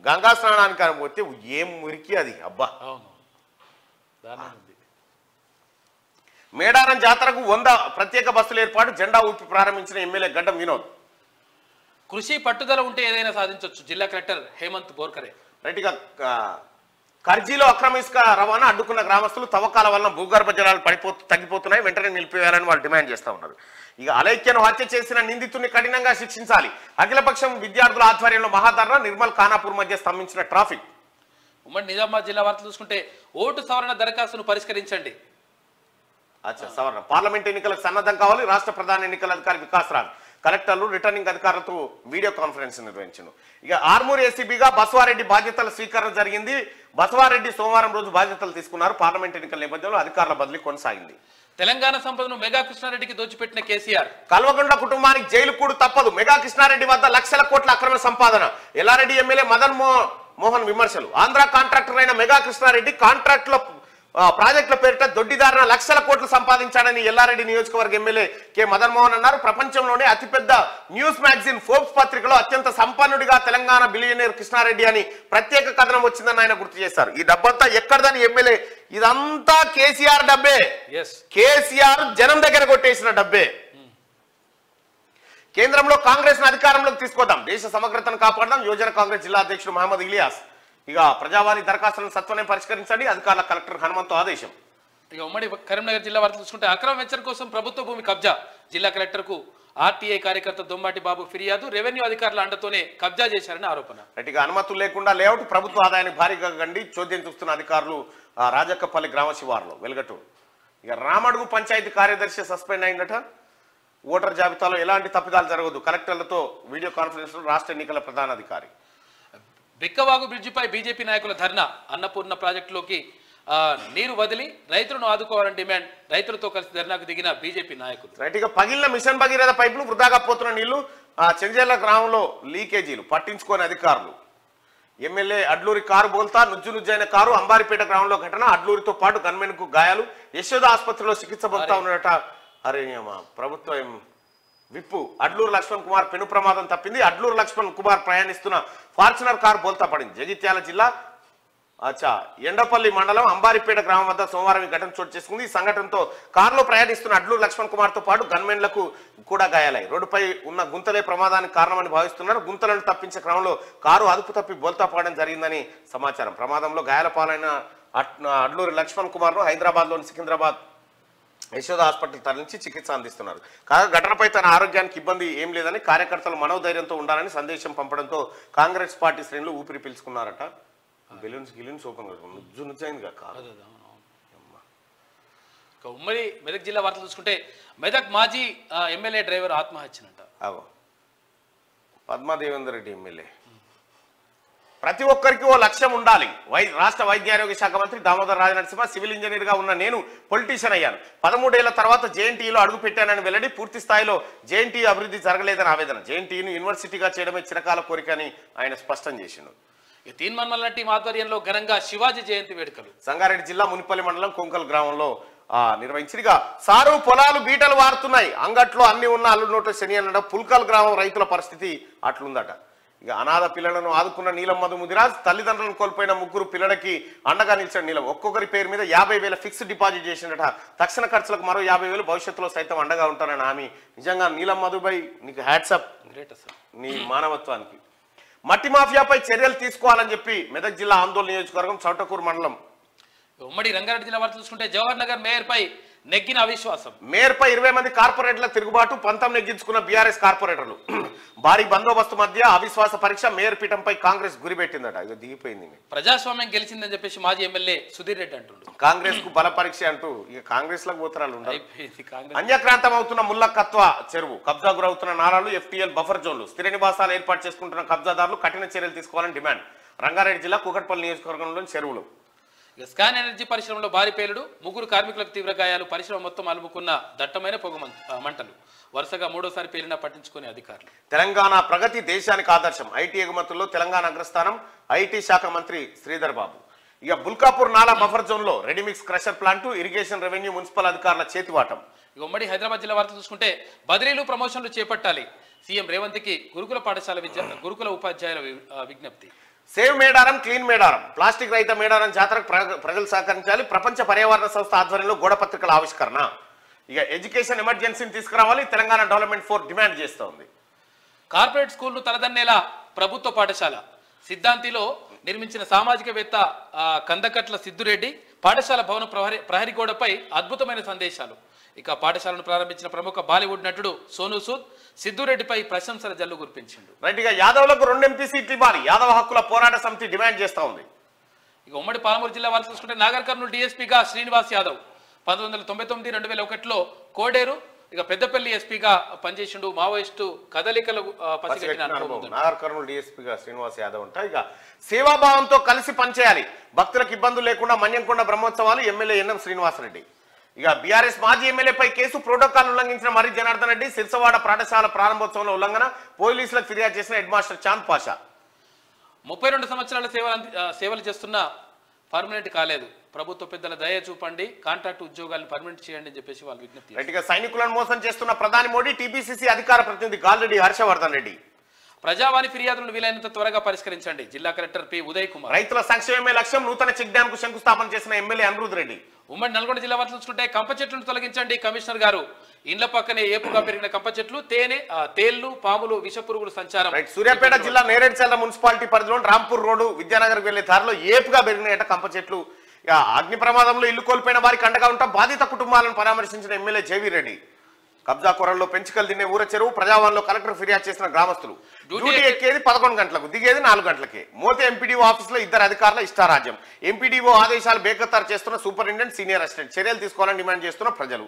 గంగా స్నానానికి పోతే ఏం మురికి అది. అబ్బా, మేడారం జాతరకు 100 ప్రత్యేక బస్సులు ఏర్పాటు. జెండా ఊపి ప్రారంభించిన ఎమ్మెల్యే గడ్డం వినోద్. కృషి పట్టుదల ఉంటే ఏదైనా సాధించవచ్చు. జిల్లా కలెక్టర్ హేమంత్ బోర్కరే. రైట్గా కర్జీలో అక్రమ ఇసుక రవాణా అడ్డుకున్న గ్రామస్తులు తవ్వకాల వలన భూగర్భ జలాలు తగ్గిపోతున్నాయి, వెంటనే నిలిపివేయాలని వాళ్ళు డిమాండ్ చేస్తా ఉన్నారు. ఇక అలైక్యను హత్య చేసిన నిందితుడిని కఠినంగా శిక్షించాలి. అఖిలపక్షం విద్యార్థుల ఆధ్వర్యంలో మహాధర్నా. నిర్మల్ ఖానాపూర్ మధ్య స్తంభించిన ట్రాఫిక్. ఉమ్మడి నిజామాబాద్ జిల్లా వార్తలు చూసుకుంటే ఓటు సవరణ దరఖాస్తును పరిష్కరించండి. సవరణ పార్లమెంట్ ఎన్నికలకు సన్నద్ధం కావాలి. రాష్ట్ర ప్రధాన ఎన్నికల అధికారి వికాస్ రాజ్ కలెక్టర్లు రిటర్నింగ్ అధికారులతో వీడియో కాన్ఫరెన్స్ నిర్వహించారు. ఇక ఆర్మూర్ ఏసీబీగా బసవారెడ్డి బాధ్యతల స్వీకరణ జరిగింది. బసవారెడ్డి సోమవారం రోజు బాధ్యతలు తీసుకున్నారు. పార్లమెంట్ ఎన్నికల నేపథ్యంలో అధికారుల బదిలీ కొనసాగింది. తెలంగాణ సంపదను మెగా కృష్ణారెడ్డికి దోచిపెట్టిన కేసీఆర్. కల్వకుంట్ల కుటుంబానికి జైలు కూడా తప్పదు. మెగా కృష్ణారెడ్డి వద్ద లక్షల కోట్ల అక్రమ సంపాదన. ఎల్లారెడ్డి ఎమ్మెల్యే మదన్ మోహన్ విమర్శలు. ఆంధ్ర కాంట్రాక్టర్ అయిన మెగా కృష్ణారెడ్డి కాంట్రాక్టుల ప్రాజెక్టుల పేరిట దొడ్డిదారిన లక్షల కోట్లు సంపాదించాడని ఎల్లారెడ్డి నియోజకవర్గ ఎమ్మెల్యే కె మదన్ మోహన్ అన్నారు. ప్రపంచంలోనే అతిపెద్ద న్యూస్ మ్యాగజైన్ ఫోర్బ్స్ పత్రికలో అత్యంత సంపన్నుడిగా తెలంగాణ బిలియనీర్ కృష్ణారెడ్డి అని ప్రత్యేక కథనం వచ్చిందని ఆయన గుర్తు చేశారు. ఈ డబ్బంతా ఎక్కడదని ఎమ్మెల్యే, ఇదంతా కేసీఆర్ డబ్బే. కేసీఆర్ జనం దగ్గర కొట్టేసిన డబ్బే. కేంద్రంలో కాంగ్రెస్ ను అధికారంలోకి తీసుకొద్దాం, దేశ సమగ్రతను కాపాడదాం. యువజన కాంగ్రెస్ జిల్లా అధ్యక్షుడు మహమ్మద్ ఇలియాస్. ఇక ప్రజావాణి దరఖాస్తులను సత్వరం పరిష్కరించండి, అధికారుల కలెక్టర్ హనుమంతు ఆదేశం. ఇక ఉమ్మడి కరీంనగర్ జిల్లా వార్తలు చూసుకుంటే అక్రమ వెంచర్ కోసం ప్రభుత్వ భూమి కబ్జా, జిల్లా కలెక్టర్కు ఆర్టీఐ కార్యకర్త దొమ్మాటి బాబు ఫిర్యాదు, రెవెన్యూ అధికారుల అండతోనే కబ్జా చేశారని ఆరోపణ. ఇక అనుమతులు లేకుండా లేఅవుట్, ప్రభుత్వ ఆదాయానికి భారీగా గండి చోద్యం చూస్తున్న అధికారులు రాజక్కపల్లి గ్రామ శివారులో వెలుగటూరు. ఇక రామడుగు పంచాయతీ కార్యదర్శి సస్పెండ్ అయిందట. ఓటర్ జాబితాలో ఎలాంటి తప్పిదాలు జరగదు, కలెక్టర్లతో వీడియో కాన్ఫరెన్స్ లో రాష్ట్ర ఎన్నికల ప్రధానాధికారి. బిక్కవాగు బ్రిడ్జిపై బీజేపీ నాయకుల ధర్నా, అన్నపూర్ణ ప్రాజెక్టులోకి నీరు వదిలి రైతులను ఆదుకోవాలని డిమాండ్, రైతులతో కలిసి ధర్నాకు దిగిన బీజేపీ నాయకులు. రైట్గా పగిలిన మిషన్ భగీరథ పైపులు, వృధాగా పోతున్న నీళ్లు, చెంజేళ్ల గ్రామంలో లీకేజీలు పట్టించుకోని అధికారులు. ఎమ్మెల్యే అడ్లూరి కారు బోల్తా, నుజ్జైన కారు, అంబారిపేట గ్రామంలో ఘటన, అడ్లూరితో పాటు గన్మెన్ కు గాయాలు, యశోద ఆసుపత్రిలో చికిత్స పొందుతా ఉన్నట. అరే ప్రభుత్వం విప్పు, అడ్లూరు లక్ష్మణ్ కుమార్ పెను ప్రమాదం తప్పింది. అడ్లూరు లక్ష్మణ్ కుమార్ ప్రయాణిస్తున్న ఫార్చునర్ కారు బోల్తా పడింది. జగిత్యాల జిల్లా ఎండపల్లి మండలం అంబారిపేట గ్రామం వద్ద సోమవారం ఈ ఘటన చోటు చేసుకుంది. ఈ సంఘటనతో కారులో ప్రయాణిస్తున్న అడ్లూరు లక్ష్మణ్ కుమార్ తో పాటు గన్మెన్లకు కూడా గాయాలై రోడ్డుపై ఉన్న గుంతలే ప్రమాదానికి కారణమని భావిస్తున్నారు. గుంతలను తప్పించే క్రమంలో కారు అదుపు తప్పి బోల్తా పడడం జరిగిందని సమాచారం. ప్రమాదంలో గాయాల పాలైన అడ్లూరు లక్ష్మణ్ కుమార్ ను హైదరాబాద్ లోని సికింద్రాబాద్ యశోద హాస్పిటల్ తరలించి చికిత్స అందిస్తున్నారు. కాగా ఘటనపై తన ఆరోగ్యానికి ఇబ్బంది ఏం లేదని, కార్యకర్తలు మనోధైర్యంతో ఉండాలని సందేశం పంపడంతో కాంగ్రెస్ పార్టీ శ్రేణులు ఊపిరి పీల్చుకున్నారట. గిలిన్స్ ఓపెన్ నుజ్జైంది కాదు. ఉమ్మడి మెదక్ జిల్లా వార్తలు చూసుకుంటే మెదక్ మాజీ ఎమ్మెల్యే డ్రైవర్ ఆత్మహత్యనంట. పద్మాదేవేందర్ రెడ్డి ఎమ్మెల్యే. ప్రతి ఒక్కరికి ఓ లక్ష్యం ఉండాలి. రాష్ట్ర వైద్య ఆరోగ్య శాఖ మంత్రి దామోదర్ రాజనరసింహ సివిల్ ఇంజనీర్ గా ఉన్న నేను పొలిటీషియన్ అయ్యాను. 13 ఏళ్ల తర్వాత జేఎన్టీయూలో అడుగు పెట్టానని వెల్లడి. పూర్తి స్థాయిలో జేఎన్టీయూ అభివృద్ధి జరగలేదని ఆవేదన. జేఎన్టీయూను యూనివర్సిటీగా చేయడమే చిరకాల కోరిక అని ఆయన స్పష్టం చేసిండు. తీన్మన్మల్ల టీం ఆధ్వర్యంలో ఘనంగా శివాజీ జయంతి వేడుకలు. సంగారెడ్డి జిల్లా మునిపల్లి మండలం కొంకల్ గ్రామంలో నిర్వహించిగా సారు పొలాలు బీటలు వారుతున్నాయి, అంగట్లో అన్ని ఉన్న అల్లు నోట్ల శని అనడం. పుల్కల్ గ్రామం రైతుల పరిస్థితి అట్లుందట. ఇక అనాథ పిల్లలను ఆదుకున్న నీలం మధు ముదిరాజ్, తల్లిదండ్రులను కోల్పోయిన 3 పిల్లలకి అండగా నిలిచిన నీలం. ఒక్కొక్కరి పేరు మీద 50,000 ఫిక్స్డ్ డిపాజిట్ చేసినట. తక్షణ ఖర్చులకు మరో 50,000 భవిష్యత్తులో సైతం అండగా ఉంటానని హామీ. నిజంగా నీలం మధుబై నీకు హ్యాట్సప్, గ్రేట్ అసలు నీ మానవత్వానికి. మట్టి మాఫియాపై చర్యలు తీసుకోవాలని చెప్పి మెదక్ జిల్లా ఆందోళన నియోజకవర్గం చౌటకూరు మండలం. ఉమ్మడి రంగారెడ్డి జిల్లా వార్తలు చూసుకుంటే జవహర్ నగర్ మేయర్ పై నెగ్గిన అవిశ్వాసం. మేయర్ పై 20 మంది కార్పొరేటర్ల తిరుగుబాటు, పంతం నెగ్గించుకున్న బీఆర్ఎస్ కార్పొరేటర్లు. భారీ బందోబస్తు మధ్య అవిశ్వాస పరీక్ష, మేయర్ పీఠంపై కాంగ్రెస్ గురిపెట్టిందట. ఇది దిగిపోయింది. ప్రజాస్వామ్యం గెలిచిందని చెప్పేసి మాజీ ఎమ్మెల్యే సుధీర్ రెడ్డి అంటుండు. కాంగ్రెస్ కు బల పరీక్ష అంటూ ఇక కాంగ్రెస్ లకు పోతరాలు ఉండాలి. అన్యక్రాంతం అవుతున్న ముల్లకత్వ చెరువు, కబ్జా గురవుతున్న నాలాలు, ఎఫ్టీఎల్ బఫర్ జోన్లు, స్థిర నివాసాలు ఏర్పాటు చేసుకుంటున్న కబ్జాదారులు కఠిన చర్యలు తీసుకోవాలని డిమాండ్. రంగారెడ్డి జిల్లా కూకట్పల్లి నియోజకవర్గంలోని చెరువులు. స్కాన్ ఎనర్జీ పరిశ్రమలో భారీ పేలుడు, 3 కార్మికులకు తీవ్ర గాయాలు, పరిశ్రమ మొత్తం అలుముకున్న దట్టమైన పొగ మంటలు. వరుసగా 3వసారి పేలినా పట్టించుకునే అధికారులు. తెలంగాణ ప్రగతి దేశానికి ఆదర్శం, ఐటీ ఎగుమతుల్లో తెలంగాణ అగ్రస్థానం, ఐటీ శాఖ మంత్రి శ్రీధర్ బాబు. ఇక బుల్కాపూర్ నాలా బఫర్ జోన్ లో ready-mix crusher plant, irrigation, revenue, municipal అధికారుల చేతివాటం. ఇక ఉమ్మడి హైదరాబాద్ జిల్లా వార్తలు చూసుకుంటే బదిలీలు ప్రమోషన్లు చేపట్టాలి, సీఎం రేవంత్ కి గురుకుల పాఠశాల గురుకుల ఉపాధ్యాయుల విజ్ఞప్తి. Save Medaram, clean Medaram, plastic రహిత మేడారం జాతరకు ప్రజలు సహకరించాలి. ప్రపంచ పర్యావరణ సంస్థ ఆధ్వర్యంలో గోడపత్రికల ఆవిష్కరణ. ఇక ఎడ్యుకేషన్ ఎమర్జెన్సీని తీసుకురావాలి, తెలంగాణ డెవలప్మెంట్ ఫోర్ డిమాండ్ చేస్తోంది. కార్పొరేట్ స్కూళ్లు తలదన్నేలా ప్రభుత్వ పాఠశాల, సిద్ధాంతిలో నిర్మించిన సామాజికవేత్త కందకట్ల సిద్దురెడ్డి పాఠశాల భవన ప్రహరీ గోడపై అద్భుతమైన సందేశాలు. ఇక పాఠశాలను ప్రారంభించిన ప్రముఖ బాలీవుడ్ నటుడు సోనూ సూద్ సిద్దురెడ్డిపై ప్రశంసల జల్లు కురిపించిండు. రైట్ గా యాదవ్లకు 2 ఎంపీ సీట్లు ఇవ్వాలి, యాదవ హక్కుల పోరాట సమితి డిమాండ్ చేస్తా ఉంది. ఇక ఉమ్మడి పాలమూరు జిల్లా వార్తలు చూసుకుంటే నాగర్ కర్నూలు డీఎస్పీగా శ్రీనివాస్ యాదవ్ 1999, 2001లో కోడేరు, ఇక పెద్దపల్లి ఎస్పీగా పనిచేసిండు. మావోయిస్టు కదలికలు పసిగట్టిన అనుభవం. నాగర్ కర్నూలు డీఎస్పీగా శ్రీనివాస్ యాదవ్ ఉంటా. ఇక సేవాభావంతో కలిసి పనిచేయాలి, భక్తులకు ఇబ్బందులు లేకుండా మన్యంకొండ బ్రహ్మోత్సవాలు, ఎమ్మెల్యే ఎన్ఎం శ్రీనివాసరెడ్డి. ఇక బీఆర్ఎస్ మాజీ ఎమ్మెల్యేపై కేసు, ప్రోటోకాల్ ఉల్లంఘించిన మరి జనార్దన్ రెడ్డి, సిరిసవాడ పాఠశాల ప్రారంభోత్సవంలో ఉల్లంఘన, పోలీసులకు ఫిర్యాదు చేసిన హెడ్ మాస్టర్ చాంద్ పాషా. 32 సంవత్సరాల సేవలు చేస్తున్న పర్మనెంట్ కాలేదు, ప్రభుత్వ పెద్దల దయ చూపండి, కాంట్రాక్ట్ ఉద్యోగాలను పర్మనెంట్ చేయండి అని చెప్పేసి వాళ్ళు విజ్ఞప్తి. రైట్గా సైనికులను మోసం చేస్తున్న ప్రధాని మోడీ, టీపీసీసీ అధికార ప్రతినిధి గాల్రెడ్డి హర్షవర్ధన్ రెడ్డి. ప్రజావాణి ఫిర్యాదులను వీలైనంత త్వరగా పరిష్కరించండి. జిల్లా కలెక్టర్ పి ఉదయ్ కుమార్. రైతుల సంక్షేమమే లక్ష్యం. నూతన చెక్ డ్యాం కు శంకుస్థాపన చేసిన ఎమ్మెల్యే అనిరుద్ రెడ్డి. ఉమ్మడి నల్గొండ జిల్లా వార్తలు చూసుకుంటే కంప చెట్లను తొలగించండి కమిషనర్ గారు. ఇండ్ల పక్కనే ఏపుగా పెరిగిన కంప చెట్లు, తేళ్లు, పాములు, విషపురుగుల సంచారం. సూర్యాపేట జిల్లా నేరేడ్చల్ల మున్సిపాలిటీ పరిధిలో రాంపూర్ రోడ్డు విద్యానగర్ వెళ్లే దారిలో ఏపుగా పెరిగిన కంప చెట్లు. అగ్ని ప్రమాదంలో ఇల్లు కోల్పోయిన వారికి అండగా ఉంటాం. బాధిత కుటుంబాలను పరామర్శించిన ఎమ్మెల్యే జేవీ రెడ్డి. కబ్జా కూరల్లో పెంచుకలు తినే ఊర చెరువు. ప్రజావాణిలో కలెక్టర్ ఫిర్యాదు చేసిన గ్రామస్తులు. డ్యూటీ ఎక్కేది 11 గంటలకు, దిగేది 4 గంటలకే. మోతే ఎంపీడీఓ ఆఫీసులో 2 అధికారుల ఇష్టారాజ్యం. ఎంపీడీఓ ఆదేశాలు బేఖతారు చేస్తున్న సూపరింటెండెంట్, సీనియర్ అసిస్టెంట్. చర్యలు తీసుకోవాలని డిమాండ్ చేస్తున్న ప్రజలు.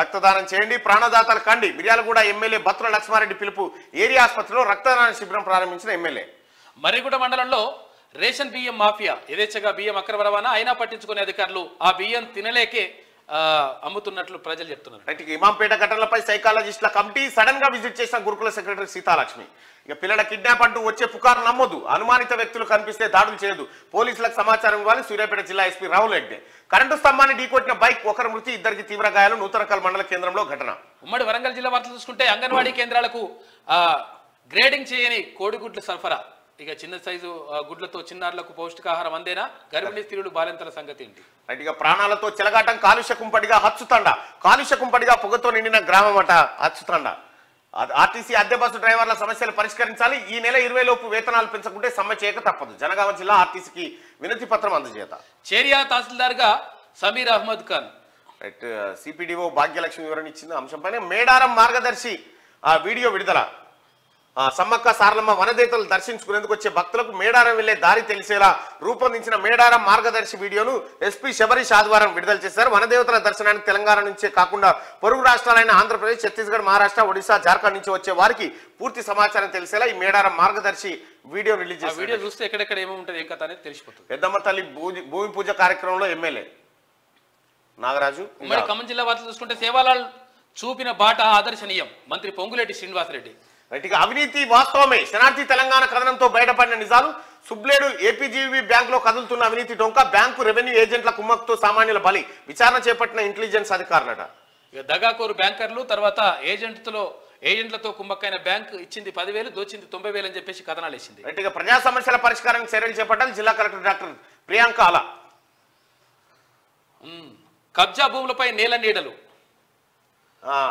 రక్తదానం చేయండి, ప్రాణదాతలు కండి. మిర్యాలగూడ ఎమ్మెల్యే బత్తుల లక్ష్మారెడ్డి పిలుపు. ఏరియా ఆసుపత్రిలో రక్తదాన శిబిరం ప్రారంభించిన ఎమ్మెల్యే. మర్రిగూడ మండలంలో రేషన్ బియ్యం మాఫియా. యథేచ్ఛగా బియ్యం అక్రమ రవాణా, అయినా పట్టించుకునే అధికారులు ఆ బియ్యం తినలేకే అమ్ముతున్నట్లు ప్రజలు చెప్తున్నారు. ఇమాంపేట ఘటనలపై సైకాలజిస్టుల కమిటీ సడన్ గా విజిట్ చేసిన గురుకుల సెక్రటరీ సీతాలక్ష్మి. పిల్లల కిడ్నాప్ అంటూ వచ్చే పుకారు నమ్మొద్దు. అనుమానిత వ్యక్తులు కనిపిస్తే దాడులు చేయదు. పోలీసులకు సమాచారం ఇవ్వాలి. సూర్యాపేట జిల్లా ఎస్పీ రాహుల్ హెగ్డే. కరెంటు స్తంభాన్ని ఢీకొట్టిన బైక్, 1 మృతి, 2కి తీవ్ర గాయాలు. నూతనకల్ మండల కేంద్రంలో ఘటన. ఉమ్మడి వరంగల్ జిల్లా వార్తలు చూసుకుంటే అంగన్వాడీ కేంద్రాలకు గ్రేడింగ్ చేయని కోడిగుడ్ల సరఫరా. ఇక చిన్న సైజు గుడ్లతో చిన్నారులకు పౌష్టికాహారం అందేనా? గర్భిణీ స్త్రీలు, బాలింతల సంగతి ఏంటి? రైట్గా ప్రాణాలతో చెలగాటం. కాలుష్య కుంపడిగా హచ్చుతండ. కాలుష్య కుంపడిగా పొగతో నిండిన గ్రామం అట హచ్చుతండ. ఆర్టీసీ అద్దె బస్సు డ్రైవర్ల సమస్యలు పరిష్కరించాలి. ఈ నెల 20 లోపు వేతనాలు పెంచకుంటే సమ్మె చేయక తప్పదు. జనగామ జిల్లా ఆర్టీసీకి వినతి పత్రం అందజేత. చేరియా తహసీల్దార్ గా సమీర్ అహ్మద్ ఖాన్. రైట్. సిపిడిఓ భాగ్యలక్ష్మి వివరణ ఇచ్చిన అంశంపైన మేడారం మార్గదర్శి వీడియో విడుదల. సమ్మక్క సారలమ్మ వనదేవతలు దర్శించుకునేందుకు వచ్చే భక్తులకు మేడారం వెళ్లే దారి తెలిసేలా రూపొందించిన మేడారం మార్గదర్శి వీడియోను ఎస్పీ శబరీష్ ఆదివారం విడుదల చేశారు. వనదేవతల దర్శనానికి తెలంగాణ నుంచే కాకుండా పొరుగు రాష్ట్రాలైన ఆంధ్రప్రదేశ్, ఛత్తీస్గఢ్, మహారాష్ట్ర, ఒడిశా, జార్ఖండ్ నుంచి వచ్చే వారికి పూర్తి సమాచారం తెలిసేలా ఈ మేడారం మార్గదర్శి వీడియో రిలీజ్ చేశారు. వీడియో చూస్తే ఎక్కడెక్కడ ఏముంటుంది ఏం కథ అనేది తెలిసిపోతుంది. పెద్దమ్మ తల్లి భూమి పూజ కార్యక్రమంలో ఎమ్మెల్యే నాగరాజు. మరి ఖమ్మం జిల్లా వార్తలు చూసుకుంటే సేవాలాల్ చూపిన బాట ఆదర్శనీయం. మంత్రి పొంగులేటి శ్రీనివాసరెడ్డి. రైట్గా అవినీతి వాస్తవమే. శనార్థి తెలంగాణ కథనంతో బయటపడిన నిజాలు. సుబ్లేడు ఏపీజీవీ బ్యాంకులో కదులుతున్న అవినీతి డొంక. బ్యాంకు రెవెన్యూ ఏజెంట్ల కుమ్మక్కుతో సామాన్యుల బలి. విచారణ చేపట్టిన ఇంటెలిజెన్స్ అధికారులట. దగాకోరు బ్యాంకర్లు, తర్వాత ఏజెంట్లతో కుమ్మక్కైన బ్యాంక్ ఇచ్చింది 10,000, దోచింది 90,000 అని చెప్పేసి కథనాలు వేసింది. రైట్గా ప్రజా సమస్యల పరిష్కారానికి చర్యలు చేపట్టాలి. జిల్లా కలెక్టర్ డాక్టర్ ప్రియాంక అలా. కబ్జా భూములపై నేల నీడలు.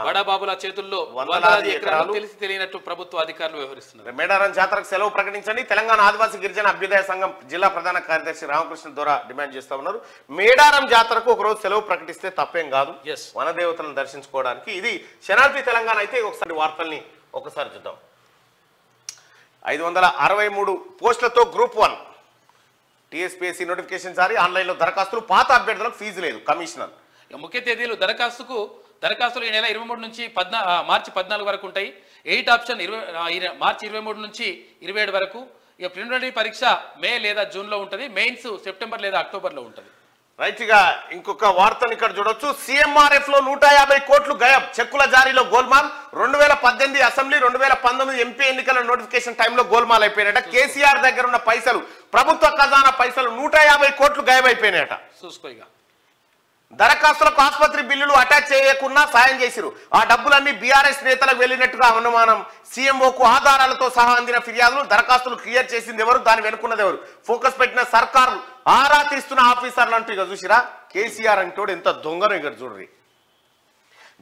బడాబాబుల చేతుల్లో వందలాది ఎకరాలు తెలిసి తెలియనట్టు ప్రభుత్వ అధికారులు వ్యవహరిస్తున్నారు. మేడారం జాతరకు సెలవు ప్రకటించండి. తెలంగాణ ఆదివాసీ గిరిజన అభ్యుదయ సంఘం జిల్లా ప్రధాన కార్యదర్శి రామకృష్ణ ద్వారా డిమాండ్ చేస్తా ఉన్నారు. మేడారం జాతరకు ఒకరోజు సెలవు ప్రకటిస్తే తప్పేం కాదు, వనదేవతలను దర్శించుకోవడానికి. ఇది శనార్థి తెలంగాణ అయితే. ఒకసారి వార్తల్ని ఒకసారి చూద్దాం. 563 పోస్టులతో గ్రూప్ 1 టీఎస్పీఎస్సీ నోటిఫికేషన్ జారీ. ఆన్లైన్లో దరఖాస్తులు. పాత అభ్యర్థులకు ఫీజు లేదు. కమిషనర్. ముఖ్య తేదీలు దరఖాస్తులు ఈ నెల 23 నుంచి మార్చి 14 వరకు ఉంటాయి. 8 ఆప్షన్ మార్చి 23 నుంచి 27 వరకు. ఇక ప్రిలిమినరీ పరీక్ష మే లేదా జూన్లో ఉంటుంది. మెయిన్స్ సెప్టెంబర్ లేదా అక్టోబర్లో ఉంటుంది. రైట్ గా ఇంకొక వార్తను ఇక్కడ చూడొచ్చు. సీఎంఆర్ఎఫ్ లో 150 కోట్లు గయం. చెక్కుల జారీలో గోల్మాల్. 2018 అసెంబ్లీ, 2019 ఎంపీ ఎన్నికల నోటిఫికేషన్ టైంలో గోల్మాల్ అయిపోయినట. కేసీఆర్ దగ్గర ఉన్న పైసలు, ప్రభుత్వ ఖజానా పైసలు 150 కోట్లు గాయమైపోయినాయట. చూసుకోగా దరఖాస్తులకు ఆసుపత్రి బిల్లులు అటాచ్ చేయకుండా సాయం చేసిరు. ఆ డబ్బులన్నీ బీఆర్ఎస్ నేతలకు వెళ్ళినట్టుగా అనుమానం. సీఎంఓకు ఆధారాలతో సహా అందిన ఫిర్యాదులు. దరఖాస్తులు క్లియర్ చేసింది ఎవరు, దాని వెనుకున్నది ఎవరు? ఫోకస్ పెట్టిన సర్కారు ఆరా తీస్తున్న ఆఫీసర్లు అంటూ ఇక చూసిరా. కేసీఆర్ అంటోడు ఎంత దొంగను ఇక్కడ చూడ్రి.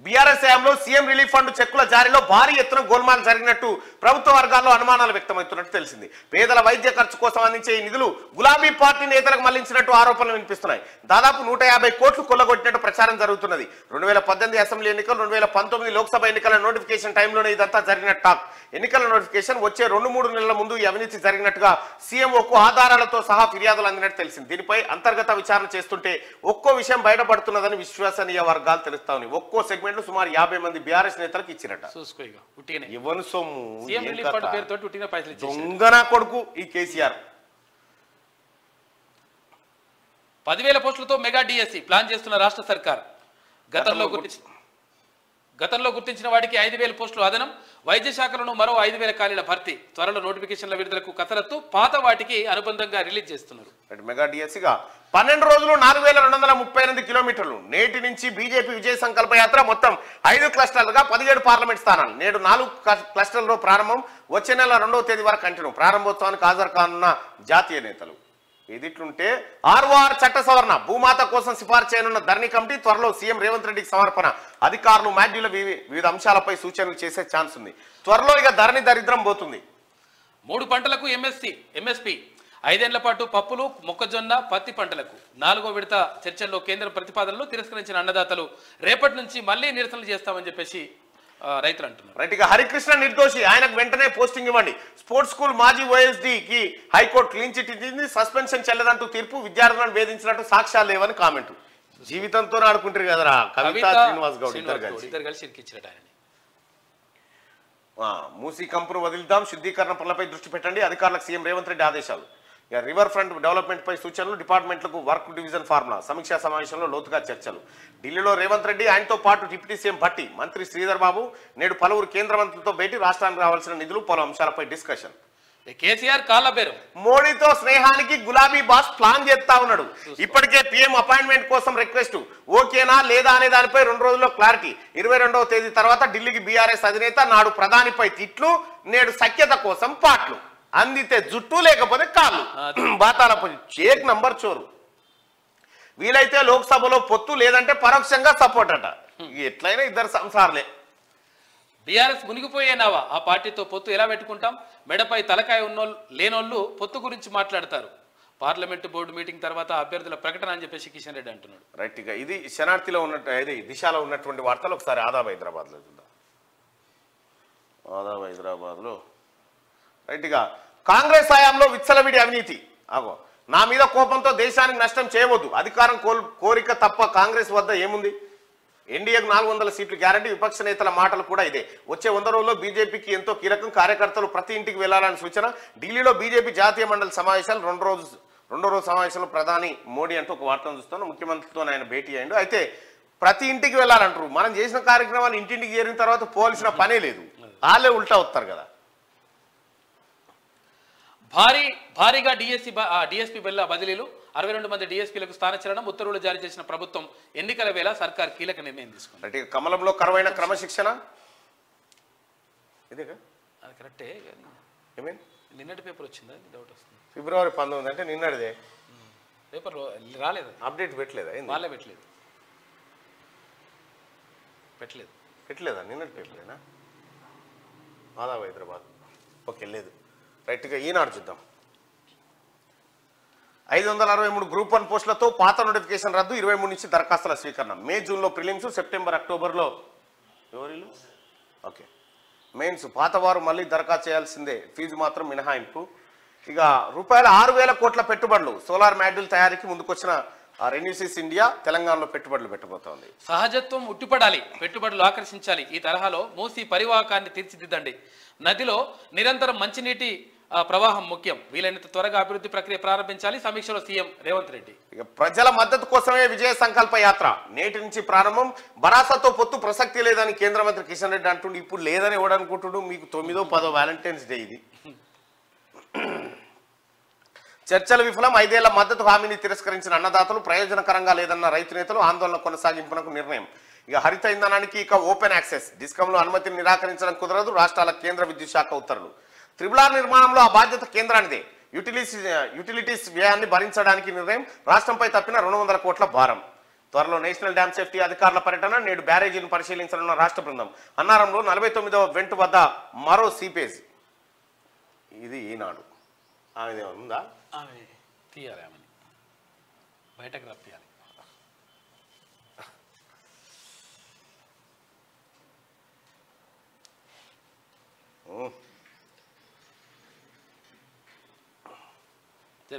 బీఆర్ఎస్ హయాంలో సీఎం రిలీఫ్ ఫండ్ చెక్కుల జారీలో భారీ ఎత్తున గోల్మాల్ జరిగినట్టు ప్రభుత్వ వర్గాల్లో అనుమానాలు వ్యక్తమవుతున్నట్టు తెలిసింది. పేదల వైద్య ఖర్చు కోసం అందించే ఈ నిధులు గులాబీ పార్టీ నేతలకు మళ్లించినట్టు ఆరోపణలు వినిపిస్తున్నాయి. దాదాపు 150 కోట్లు కొల్లగొట్టినట్టు ప్రచారం జరుగుతున్నది. 2018 అసెంబ్లీ ఎన్నికలు, 2019 లోక్సభ ఎన్నికల నోటిఫికేషన్ టైంలోనే ఇదంతా జరిగిన టాక్. ఎన్నికల నోటిఫికేషన్ వచ్చే 2-3 నెలల ముందు ఈ అవినీతి జరిగినట్టుగా సీఎంఓకు ఆధారాలతో సహా ఫిర్యాదులు అందినట్టు తెలిసింది. దీనిపై అంతర్గత విచారణ చేస్తుంటే ఒక్కో విషయం బయటపడుతున్నదని విశ్వసనీయ వర్గాలు తెలుస్తా ఉన్నాయి. ఒక్కో సెగ్మెంట్ సుమారు 50 మంది బీఆర్ఎస్ నేతలకు ఇచ్చిరట. ఇవ్వను సొమ్ము. దొంగన కొడుకు ఈ కేసీఆర్. 10,000 పోస్టులతో మెగా డిఎస్సి ప్లాన్ చేస్తున్న రాష్ట్ర సర్కార్. గతంలో గుర్తించిన వాటికి 5,000 పోస్టులు అదనం, వైద్య శాఖలను మరో 5,000 ఖాళీల భర్తీ, త్వరలో నోటిఫికేషన్ల విడుదలకు కసరత్తు, పాత వాటికి అనుబంధంగా రిలీజ్ చేస్తున్నారు. మెగా డిఎస్సిగా 12 రోజులు 4,238 కిలోమీటర్లు. నేటి నుంచి బీజేపీ విజయ సంకల్ప యాత్ర మొత్తం 5 క్లస్టర్లుగా 17 పార్లమెంట్ స్థానాలు. నేడు 4 క్లస్టర్లలో ప్రారంభం, వచ్చే నెల 2వ తేదీ వరకు కంటిన్యూ. ప్రారంభోత్సవానికి హాజరు కానున్న జాతీయ నేతలు. ఇదిట్లుంటే ఆర్ఓఆర్ చట్ట సవరణ, భూమాత కోసం సిఫార్సు చేయనున్న ధరణి కమిటీ, త్వరలో సీఎం రేవంత్ రెడ్డికి సమర్పణ. అధికారులు మాడ్యూల్ వివిధ అంశాలపై సూచనలు చేసే ఛాన్స్ ఉంది. త్వరలో ఇక ధరణి దరిద్రం పోతుంది. 3 పంటలకు ఎంఎస్పీ 5 ఏళ్ల పాటు పప్పులు, మొక్కజొన్న, పత్తి పంటలకు 4వ విడత చర్చల్లో కేంద్ర ప్రతిపాదనలు తిరస్కరించిన అన్నదాతలు రేపటి నుంచి మళ్లీ నిరసనలు చేస్తామని చెప్పేసి రైతులు అంటున్నారు. రైట్, ఇక హరికృష్ణ నిర్దోషి, ఆయనకు వెంటనే పోస్టింగ్ ఇవ్వండి. స్పోర్ట్స్ స్కూల్ మాజీ ఓఎస్డీకి హైకోర్టు క్లీన్ చిట్ ఇచ్చింది. సస్పెన్షన్ చెల్లదంటూ తీర్పు, విద్యార్థులను వేధించినట్టు సాక్ష్యాలు లేవని కామెంట్. జీవితంతో ఆడుకుంటారు కదరా కవిత, శ్రీనివాస్ గౌడ్ ఇద్దరు కలిసి ఇరికించారట ఆయనని. మూసీ కంపును వదిలిద్దాం, శుద్ధీకరణ పనులపై దృష్టి పెట్టండి, అధికారులకు సీఎం రేవంత్ రెడ్డి ఆదేశాలు. ఇక రివర్ ఫ్రంట్ డెవలప్మెంట్ పై సూచనలు, డిపార్ట్మెంట్లకు వర్క్ డివిజన్ ఫార్ములా. సమీక్షా సమావేశంలో లోతుగా చర్చలు. ఢిల్లీలో రేవంత్ రెడ్డి, ఆయనతో పాటు డిప్యూటీ సీఎం భట్టి, మంత్రి శ్రీధర్ బాబు, నేడు పలువురు కేంద్ర మంత్రులతో భేటీ. రాష్ట్రానికి రావాల్సిన నిధులు, పలు అంశాలపై డిస్కషన్. కేసీఆర్ కాళ్ళ పేరు, మోడీతో స్నేహానికి గులాబీ బాస్ ప్లాన్ చేస్తా ఉన్నాడు. ఇప్పటికే పీఎం అపాయింట్మెంట్ కోసం రిక్వెస్ట్ ఓకేనా లేదా అనే దానిపై 2 రోజుల్లో క్లారిటీ. 22వ తేదీ తర్వాత ఢిల్లీకి బీఆర్ఎస్ అధినేత. నాడు ప్రధానిపై తిట్లు, నేడు సఖ్యత కోసం పాట్లు. అందితే జుట్టు, లేకపోతే కాళ్ళు. బాతాల షేక్ నంబర్ చోరు. వీలైతే లోక్సభలో పొత్తు, లేదంటే పరోక్షంగా సపోర్ట్ అట. ఎట్లయినా ఇద్దరు సంసార్లే. బీఆర్ఎస్ మునిగిపోయేనావా, ఆ పార్టీతో పొత్తు ఎలా పెట్టుకుంటాం? మెడపై తలకాయ లేనోళ్ళు పొత్తు గురించి మాట్లాడతారు. పార్లమెంటు బోర్డు మీటింగ్ తర్వాత అభ్యర్థుల ప్రకటన అని చెప్పేసి కిషన్ రెడ్డి అంటున్నాడు. రైట్, గా ఇది శనార్థిలో ఉన్నట్టు, ఇది దిశలో ఉన్నటువంటి వార్తలు. ఒకసారి ఆదాబ్ హైదరాబాద్లో చూద్దాం. ఆదాబ్ హైదరాబాద్లో రైట్గా కాంగ్రెస్ హయాంలో విచ్చలవిడి అవినీతి. ఆగో, నా మీద కోపంతో దేశానికి నష్టం చేయవద్దు, అధికారం కోరిక తప్ప కాంగ్రెస్ వద్ద ఏముంది? ఎన్డీఏకు 400 సీట్లు గ్యారంటీ. విపక్ష నేతల మాటలు కూడా ఇదే. వచ్చే 100 రోజుల్లో బీజేపీకి ఎంతో కీలకం. కార్యకర్తలు ప్రతి ఇంటికి వెళ్లాలని సూచన. ఢిల్లీలో బీజేపీ జాతీయ మండలి సమావేశాలు. రెండో రోజు సమావేశంలో ప్రధాని మోడీ అంటూ ఒక వార్తను చూస్తున్నాం. ముఖ్యమంత్రితో ఆయన భేటీ అయ్యిండు. అయితే ప్రతి ఇంటికి వెళ్ళాలంటారు. మనం చేసిన కార్యక్రమాలు ఇంటింటికి చేరిన తర్వాత పోవాల్సిన పనే లేదు, వాళ్ళే ఉల్టా వస్తారు కదా. భారీగా డిఎస్పీ బిల్ల బదిలీలు, 62 మంది డిఎస్పీలకు స్థానచలనం. ఉత్తర్వులు జారీ చేసిన ప్రభుత్వం. ఎన్నికల వేళ సర్కార్ కీలక నిర్ణయం తీసుకుంది. కమలంలో కరువైన క్రమశిక్షణ. ఇదేగా అది కరెక్టే. ఏమేం నిన్నటి పేపర్ వచ్చిందా? డౌట్ వస్తుంది. ఫిబ్రవరి 19 అంటే నిన్నటిదే. పేపర్ రాలేదు, అప్డేట్ పెట్టలేదా? వాళ్ళే పెట్టలేదా? నిన్నటి పేపర్లేనా? ఆదాబ్ హైదరాబాద్. ఓకే, లేదు. రైట్గా ఈనాడు చూద్దాం. 563 గ్రూప్ 1 పోస్టులతో పాత నోటిఫికేషన్ రద్దు. 23 నుంచి దరఖాస్తుల స్వీకరణ. మే జూన్లో ప్రిలిమ్స్, సెప్టెంబర్ అక్టోబర్లో ఎవరిలు ఓకే మెయిన్స్. పాతవారు మళ్ళీ దరఖాస్తు చేయాల్సిందే, ఫీజు మాత్రం మినహాయింపు. ఇక రూపాయల 6,000 కోట్ల పెట్టుబడులు. సోలార్ మాడ్యూల్ తయారీకి ముందుకొచ్చిన రెన్యూసిస్ ఇండియా తెలంగాణలో పెట్టుబడులు పెట్టబోతోంది. సహజత్వం ఉట్టిపడాలి, పెట్టుబడులు ఆకర్షించాలి. ఈ తరహాలో మూసి పరివాహకాన్ని తీర్చిదిద్దండి. నదిలో నిరంతరం మంచినీటి ప్రవాహం ముఖ్యం. వీలైనంత త్వరగా అభివృద్ధి ప్రక్రియ ప్రారంభించాలి. సమీక్షలో సీఎం రేవంత్ రెడ్డి. ఇక ప్రజల మద్దతు కోసమే విజయ సంకల్ప యాత్ర నేటి నుంచి ప్రారంభం. భరాసాతో పొత్తు ప్రసక్తి లేదని కేంద్ర మంత్రి కిషన్ రెడ్డి అంటుండు. ఇప్పుడు లేదని ఎవడనుకుంటుడు? మీకు 9వ 10వ వ్యాలంటైన్స్ డే ఇది. చర్చలు విఫలం. 5 ఏళ్ల మద్దతు హామీని తిరస్కరించిన అన్నదాతలు. ప్రయోజనకరంగా లేదన్న రైతు నేతలు. ఆందోళన కొనసాగింపునకు నిర్ణయం. ఇక హరిత ఇంధనానికి ఇక ఓపెన్ యాక్సెస్. డిస్కంలో అనుమతిని నిరాకరించడం కుదరదు. రాష్ట్రాల కేంద్ర విద్యుత్ శాఖ ఉత్తర్వులు. త్రిబులార్ నిర్మాణంలో ఆ బాధ్యత కేంద్రానిదే. యుటిలిటీస్ వ్యయాన్ని భరించడానికి నిర్ణయం. రాష్ట్రంపై తప్పిన 200 కోట్ల భారం. త్వరలో నేషనల్ డ్యామ్ సేఫ్టీ అధికారుల పర్యటన. నేడు బ్యారేజీని పరిశీలించనున్న రాష్ట్ర బృందం. అన్నారంలో 49వ వెంట్ వద్ద మరో సీపేజ్. ఇది ఈనాడు. ఆమె ఉందా? ఆమె తీయాలి, ఆమెని బయటకు రప్పియాలి.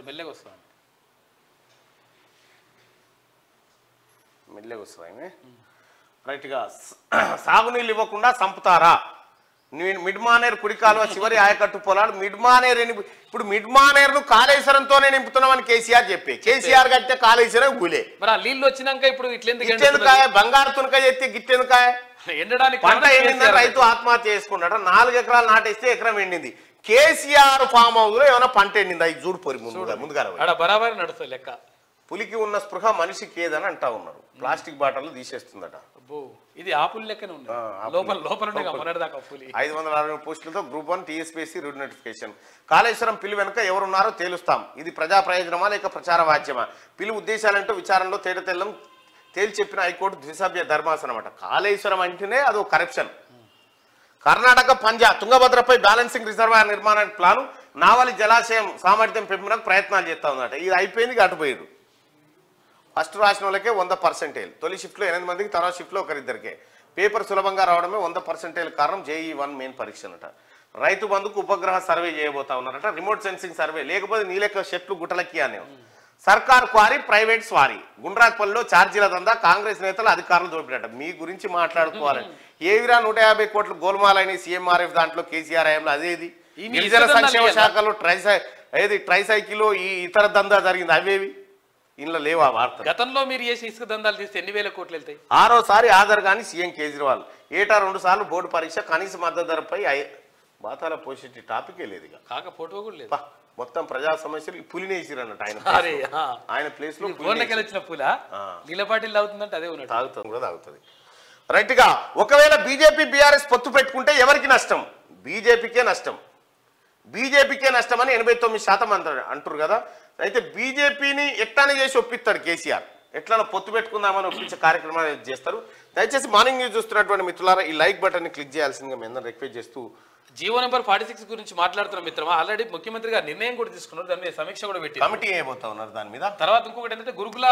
మెల్లగా వస్తాను, మెల్లగా వస్తాయి. రైట్గా సాగునీళ్ళు ఇవ్వకుండా చంపుతారా? మిడ్ మానేర్ కుడి కాలువ చివరి ఆయకట్టు పొలాలు మిడ్ మానేర్ ఇప్పుడు మిడ్ మానేర్ ను కాళేశ్వరంతోనే నింపుతున్నామని కేసీఆర్ చెప్పి కేసీఆర్ కట్టే కాళేశ్వరం గులే మరి ఆ నీళ్ళు వచ్చినాక ఇప్పుడు గిట్టెందుకాయ బంగారు తునకాయ ఎత్తి గిట్టెందుకాయ ఎండడానికి పంట ఎండిందని రైతు ఆత్మహత్య చేసుకున్నాడు 4 ఎకరాలు నాటేస్తే ఎకరం ఎండింది కేసీఆర్ ఫామ్ హౌస్ లో ఏమైనా పంట ఎండింది అది చూడు పోరి ముందుగా బరాబర్ నడుస్తుంది లెక్క పులికి ఉన్న స్పృహ మనిషికి ఏదని అంటా ఉన్నారు ప్లాస్టిక్ బాటలు తీసేస్తుందట ఇది ఆపుల్ లెక్కనే ఉంది లోపల 560 పోస్టులతో group 1 TSPSC route notification Kaleshwaram పిల్లు వెనుక ఎవరున్నారో తేలుస్తాం ఇది ప్రజా ప్రయోజనమా లేక ప్రచార వాద్యమా పిల్లు ఉద్దేశాలంటూ విచారణలో తేటతెల్లం తేల్చి చెప్పిన హైకోర్టు ద్విసభ్య ధర్మాసనం అన్నమాట కాళేశ్వరం అంటేనే అదో కరప్షన్ కర్ణాటక పంజాబ్ తుంగభద్రపై బ్యాలెన్సింగ్ రిజర్వాయర్ నిర్మాణానికి ప్లాను నావలి జలాశయం సామర్థ్యం పెంపునకు ప్రయత్నాలు చేస్తా ఉందట ఇది అయిపోయింది అటుపోయాడు ఫస్ట్ రాసిన వాళ్ళకే 100%. తొలి షిఫ్ట్లో 8 మందికి తర్వాత షిఫ్ట్లో ఒకరిద్దరికే పేపర్ సులభంగా రావడమే 100% కారణం JEE1 మెయిన్ పరీక్ష అనట రైతు బంధుకు ఉపగ్రహ సర్వే చేయబోతా ఉన్నారట రిమోట్ సెన్సింగ్ సర్వే లేకపోతే నీలెక్క చెట్లు గుట్టలకి అనే సర్కార్ క్వారీ ప్రైవేట్ స్వారీ గుండ్రాక్పల్లిలో ఛార్జీల దందా కాంగ్రెస్ నేతలు అధికారులు దోపిడట మీ గురించి మాట్లాడుకోవాలని ఏవిరా 150 కోట్లు గోల్మాలైన CMRF దాంట్లో కేసీఆర్ హయాంలో అదేది గిరిజన సంక్షేమ శాఖలో ట్రైసైకిల్ ఈ ఇతర దందా జరిగింది అవేవి ఇంట్లో లేవా వార్త గతంలో మీరు చేసి ఇసుక దందాలు తీస్తే ఎన్ని వేల కోట్లు వెళ్తాయి 6వ ఆధార్ కానీ సీఎం కేజ్రీవాల్ ఏటా 2 సార్లు బోర్డు పరీక్ష కనీస మద్దతు ధరపై బాతాల పోషించి టాపికే లేదు ఇక కాక ఫోటో కూడా లేదు మొత్తం ప్రజా సమస్యలు ఈ పులినేసిరు అన్నట్టు ఆయన ప్లేస్ లో వచ్చిన పుల నీలపాటిల్ అవుతుందంటే అదే ఉన్నట్టు తాగుతుంది కూడా తాగుతుంది రైట్ గా ఒకవేళ బీజేపీ బీఆర్ఎస్ పొత్తు పెట్టుకుంటే ఎవరికి నష్టం బీజేపీకే నష్టం అని 89% అంటారు కదా అయితే బీజేపీని ఎట్లానే చేసి ఒప్పిస్తాడు కేసీఆర్ ఎట్లా పొత్తు పెట్టుకుందామని ఒప్పించే కార్యక్రమాలు చేస్తారు దయచేసి మార్నింగ్ న్యూస్ చూస్తున్నటువంటి మిత్రులారా ఈ లైక్ బటన్ ని క్లిక్ చేయాల్సిందిగా మేము అందరం రిక్వెస్ట్ చేస్తూ జీవో నెంబర్ 46 గురించి మాట్లాడుతున్న మిత్రమా ఆల్రెడీ ముఖ్యమంత్రి గారు నిర్ణయం కూడా తీసుకున్నారు దాని మీద సమీక్ష కూడా పెట్టి కమిటీ అయిపోతా ఉన్నారు దాని మీద తర్వాత ఇంకొకటి ఏంటంటే గురుకుల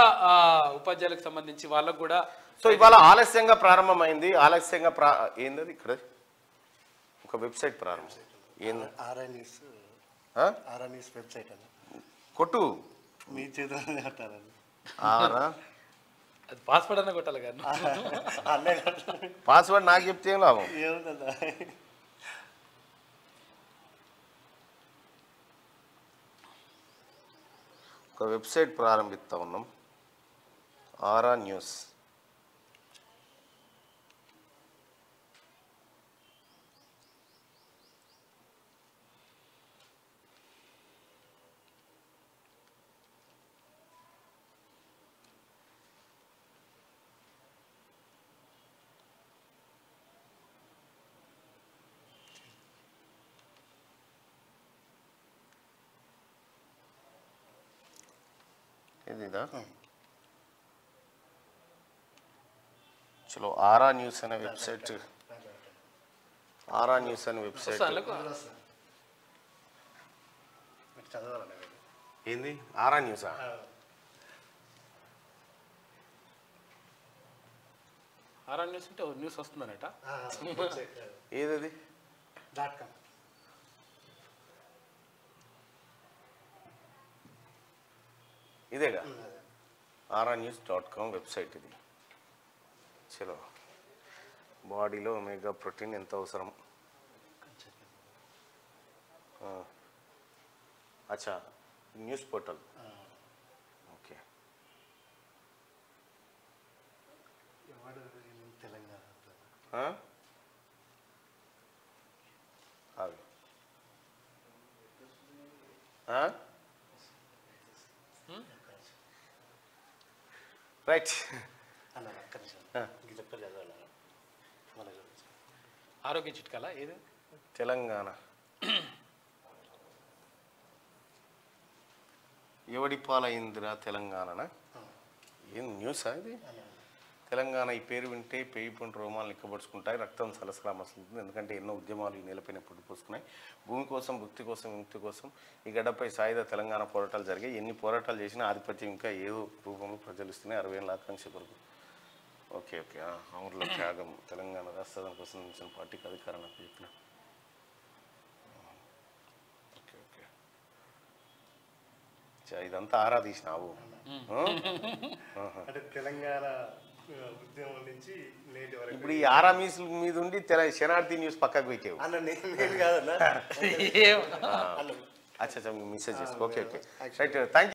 ఉపాధ్యాయులకు సంబంధించి వాళ్ళకు కూడా సో ఇవాళ ఆలస్యంగా ప్రారంభమైంది ఏంది ఇక్కడ ఒక వెబ్సైట్ ప్రారంభం ఏంది వెబ్సైట్ కొట్టు మీ చేతులు కట్టాలని అది పాస్వర్డ్ అన్న కొట్టాలి కానీ పాస్వర్డ్ నాకు చెప్తే ఏం లాభం ఒక వెబ్సైట్ ప్రారంభిస్తా ఉన్నాం ఆరా న్యూస్ ఇదా చలో ఆరా న్యూస్ అనే వెబ్సైట్ ఏంది ఆరా న్యూసా ఆరా న్యూస్ అంటే న్యూస్ వస్తుందనట ఏది ఇదేగా aranews.com వెబ్సైట్ ఇది చలో బాడీలో ఒమేగా ప్రోటీన్ ఎంత అవసరం అచ్చా న్యూస్ పోర్టల్ ఓకే రైట్ ఆరోగ్య చిట్కాలా ఏది తెలంగాణ ఎవడి పాలైందిరా తెలంగాణ ఏం న్యూసా ఇది తెలంగాణ ఈ పేరు వింటే పేయి పంట రోమాలు నిక్కబడుచుకుంటాయి రక్తం సలసలా మసులుతుంది ఎందుకంటే ఎన్నో ఉద్యమాలు ఈ నేలపైన పుట్టుపోసుకున్నాయి భూమి కోసం భక్తి కోసం విముక్తి కోసం ఈ గడ్డపై సాయుధ తెలంగాణ పోరాటాలు జరిగాయి ఎన్ని పోరాటాలు చేసినా ఆధిపత్యం ఇంకా ఏదో రూపంలో ప్రజలిస్తున్నాయి 60 ఏళ్ళ ఆకాంక్ష కొరకు ఓకే ఓకే అమరుల త్యాగం తెలంగాణ రాష్ట్రం కోసం నిలిచిన పార్టీకి అధికారం చెప్పిన ఓకే ఓకే ఇదంతా ఆరాధీసినావు అంటే తెలంగాణ ఉద్యమం నుంచి నేటి వరకు ఇప్పుడు ఈ ఆరామీస్ మీద ఉండి శనార్థి న్యూస్ పక్కకు పెట్టావు. అన్న నేను కాదన్నా ఏం అచ్చా మిస్సేజ్ చేసుకో. Okay right thank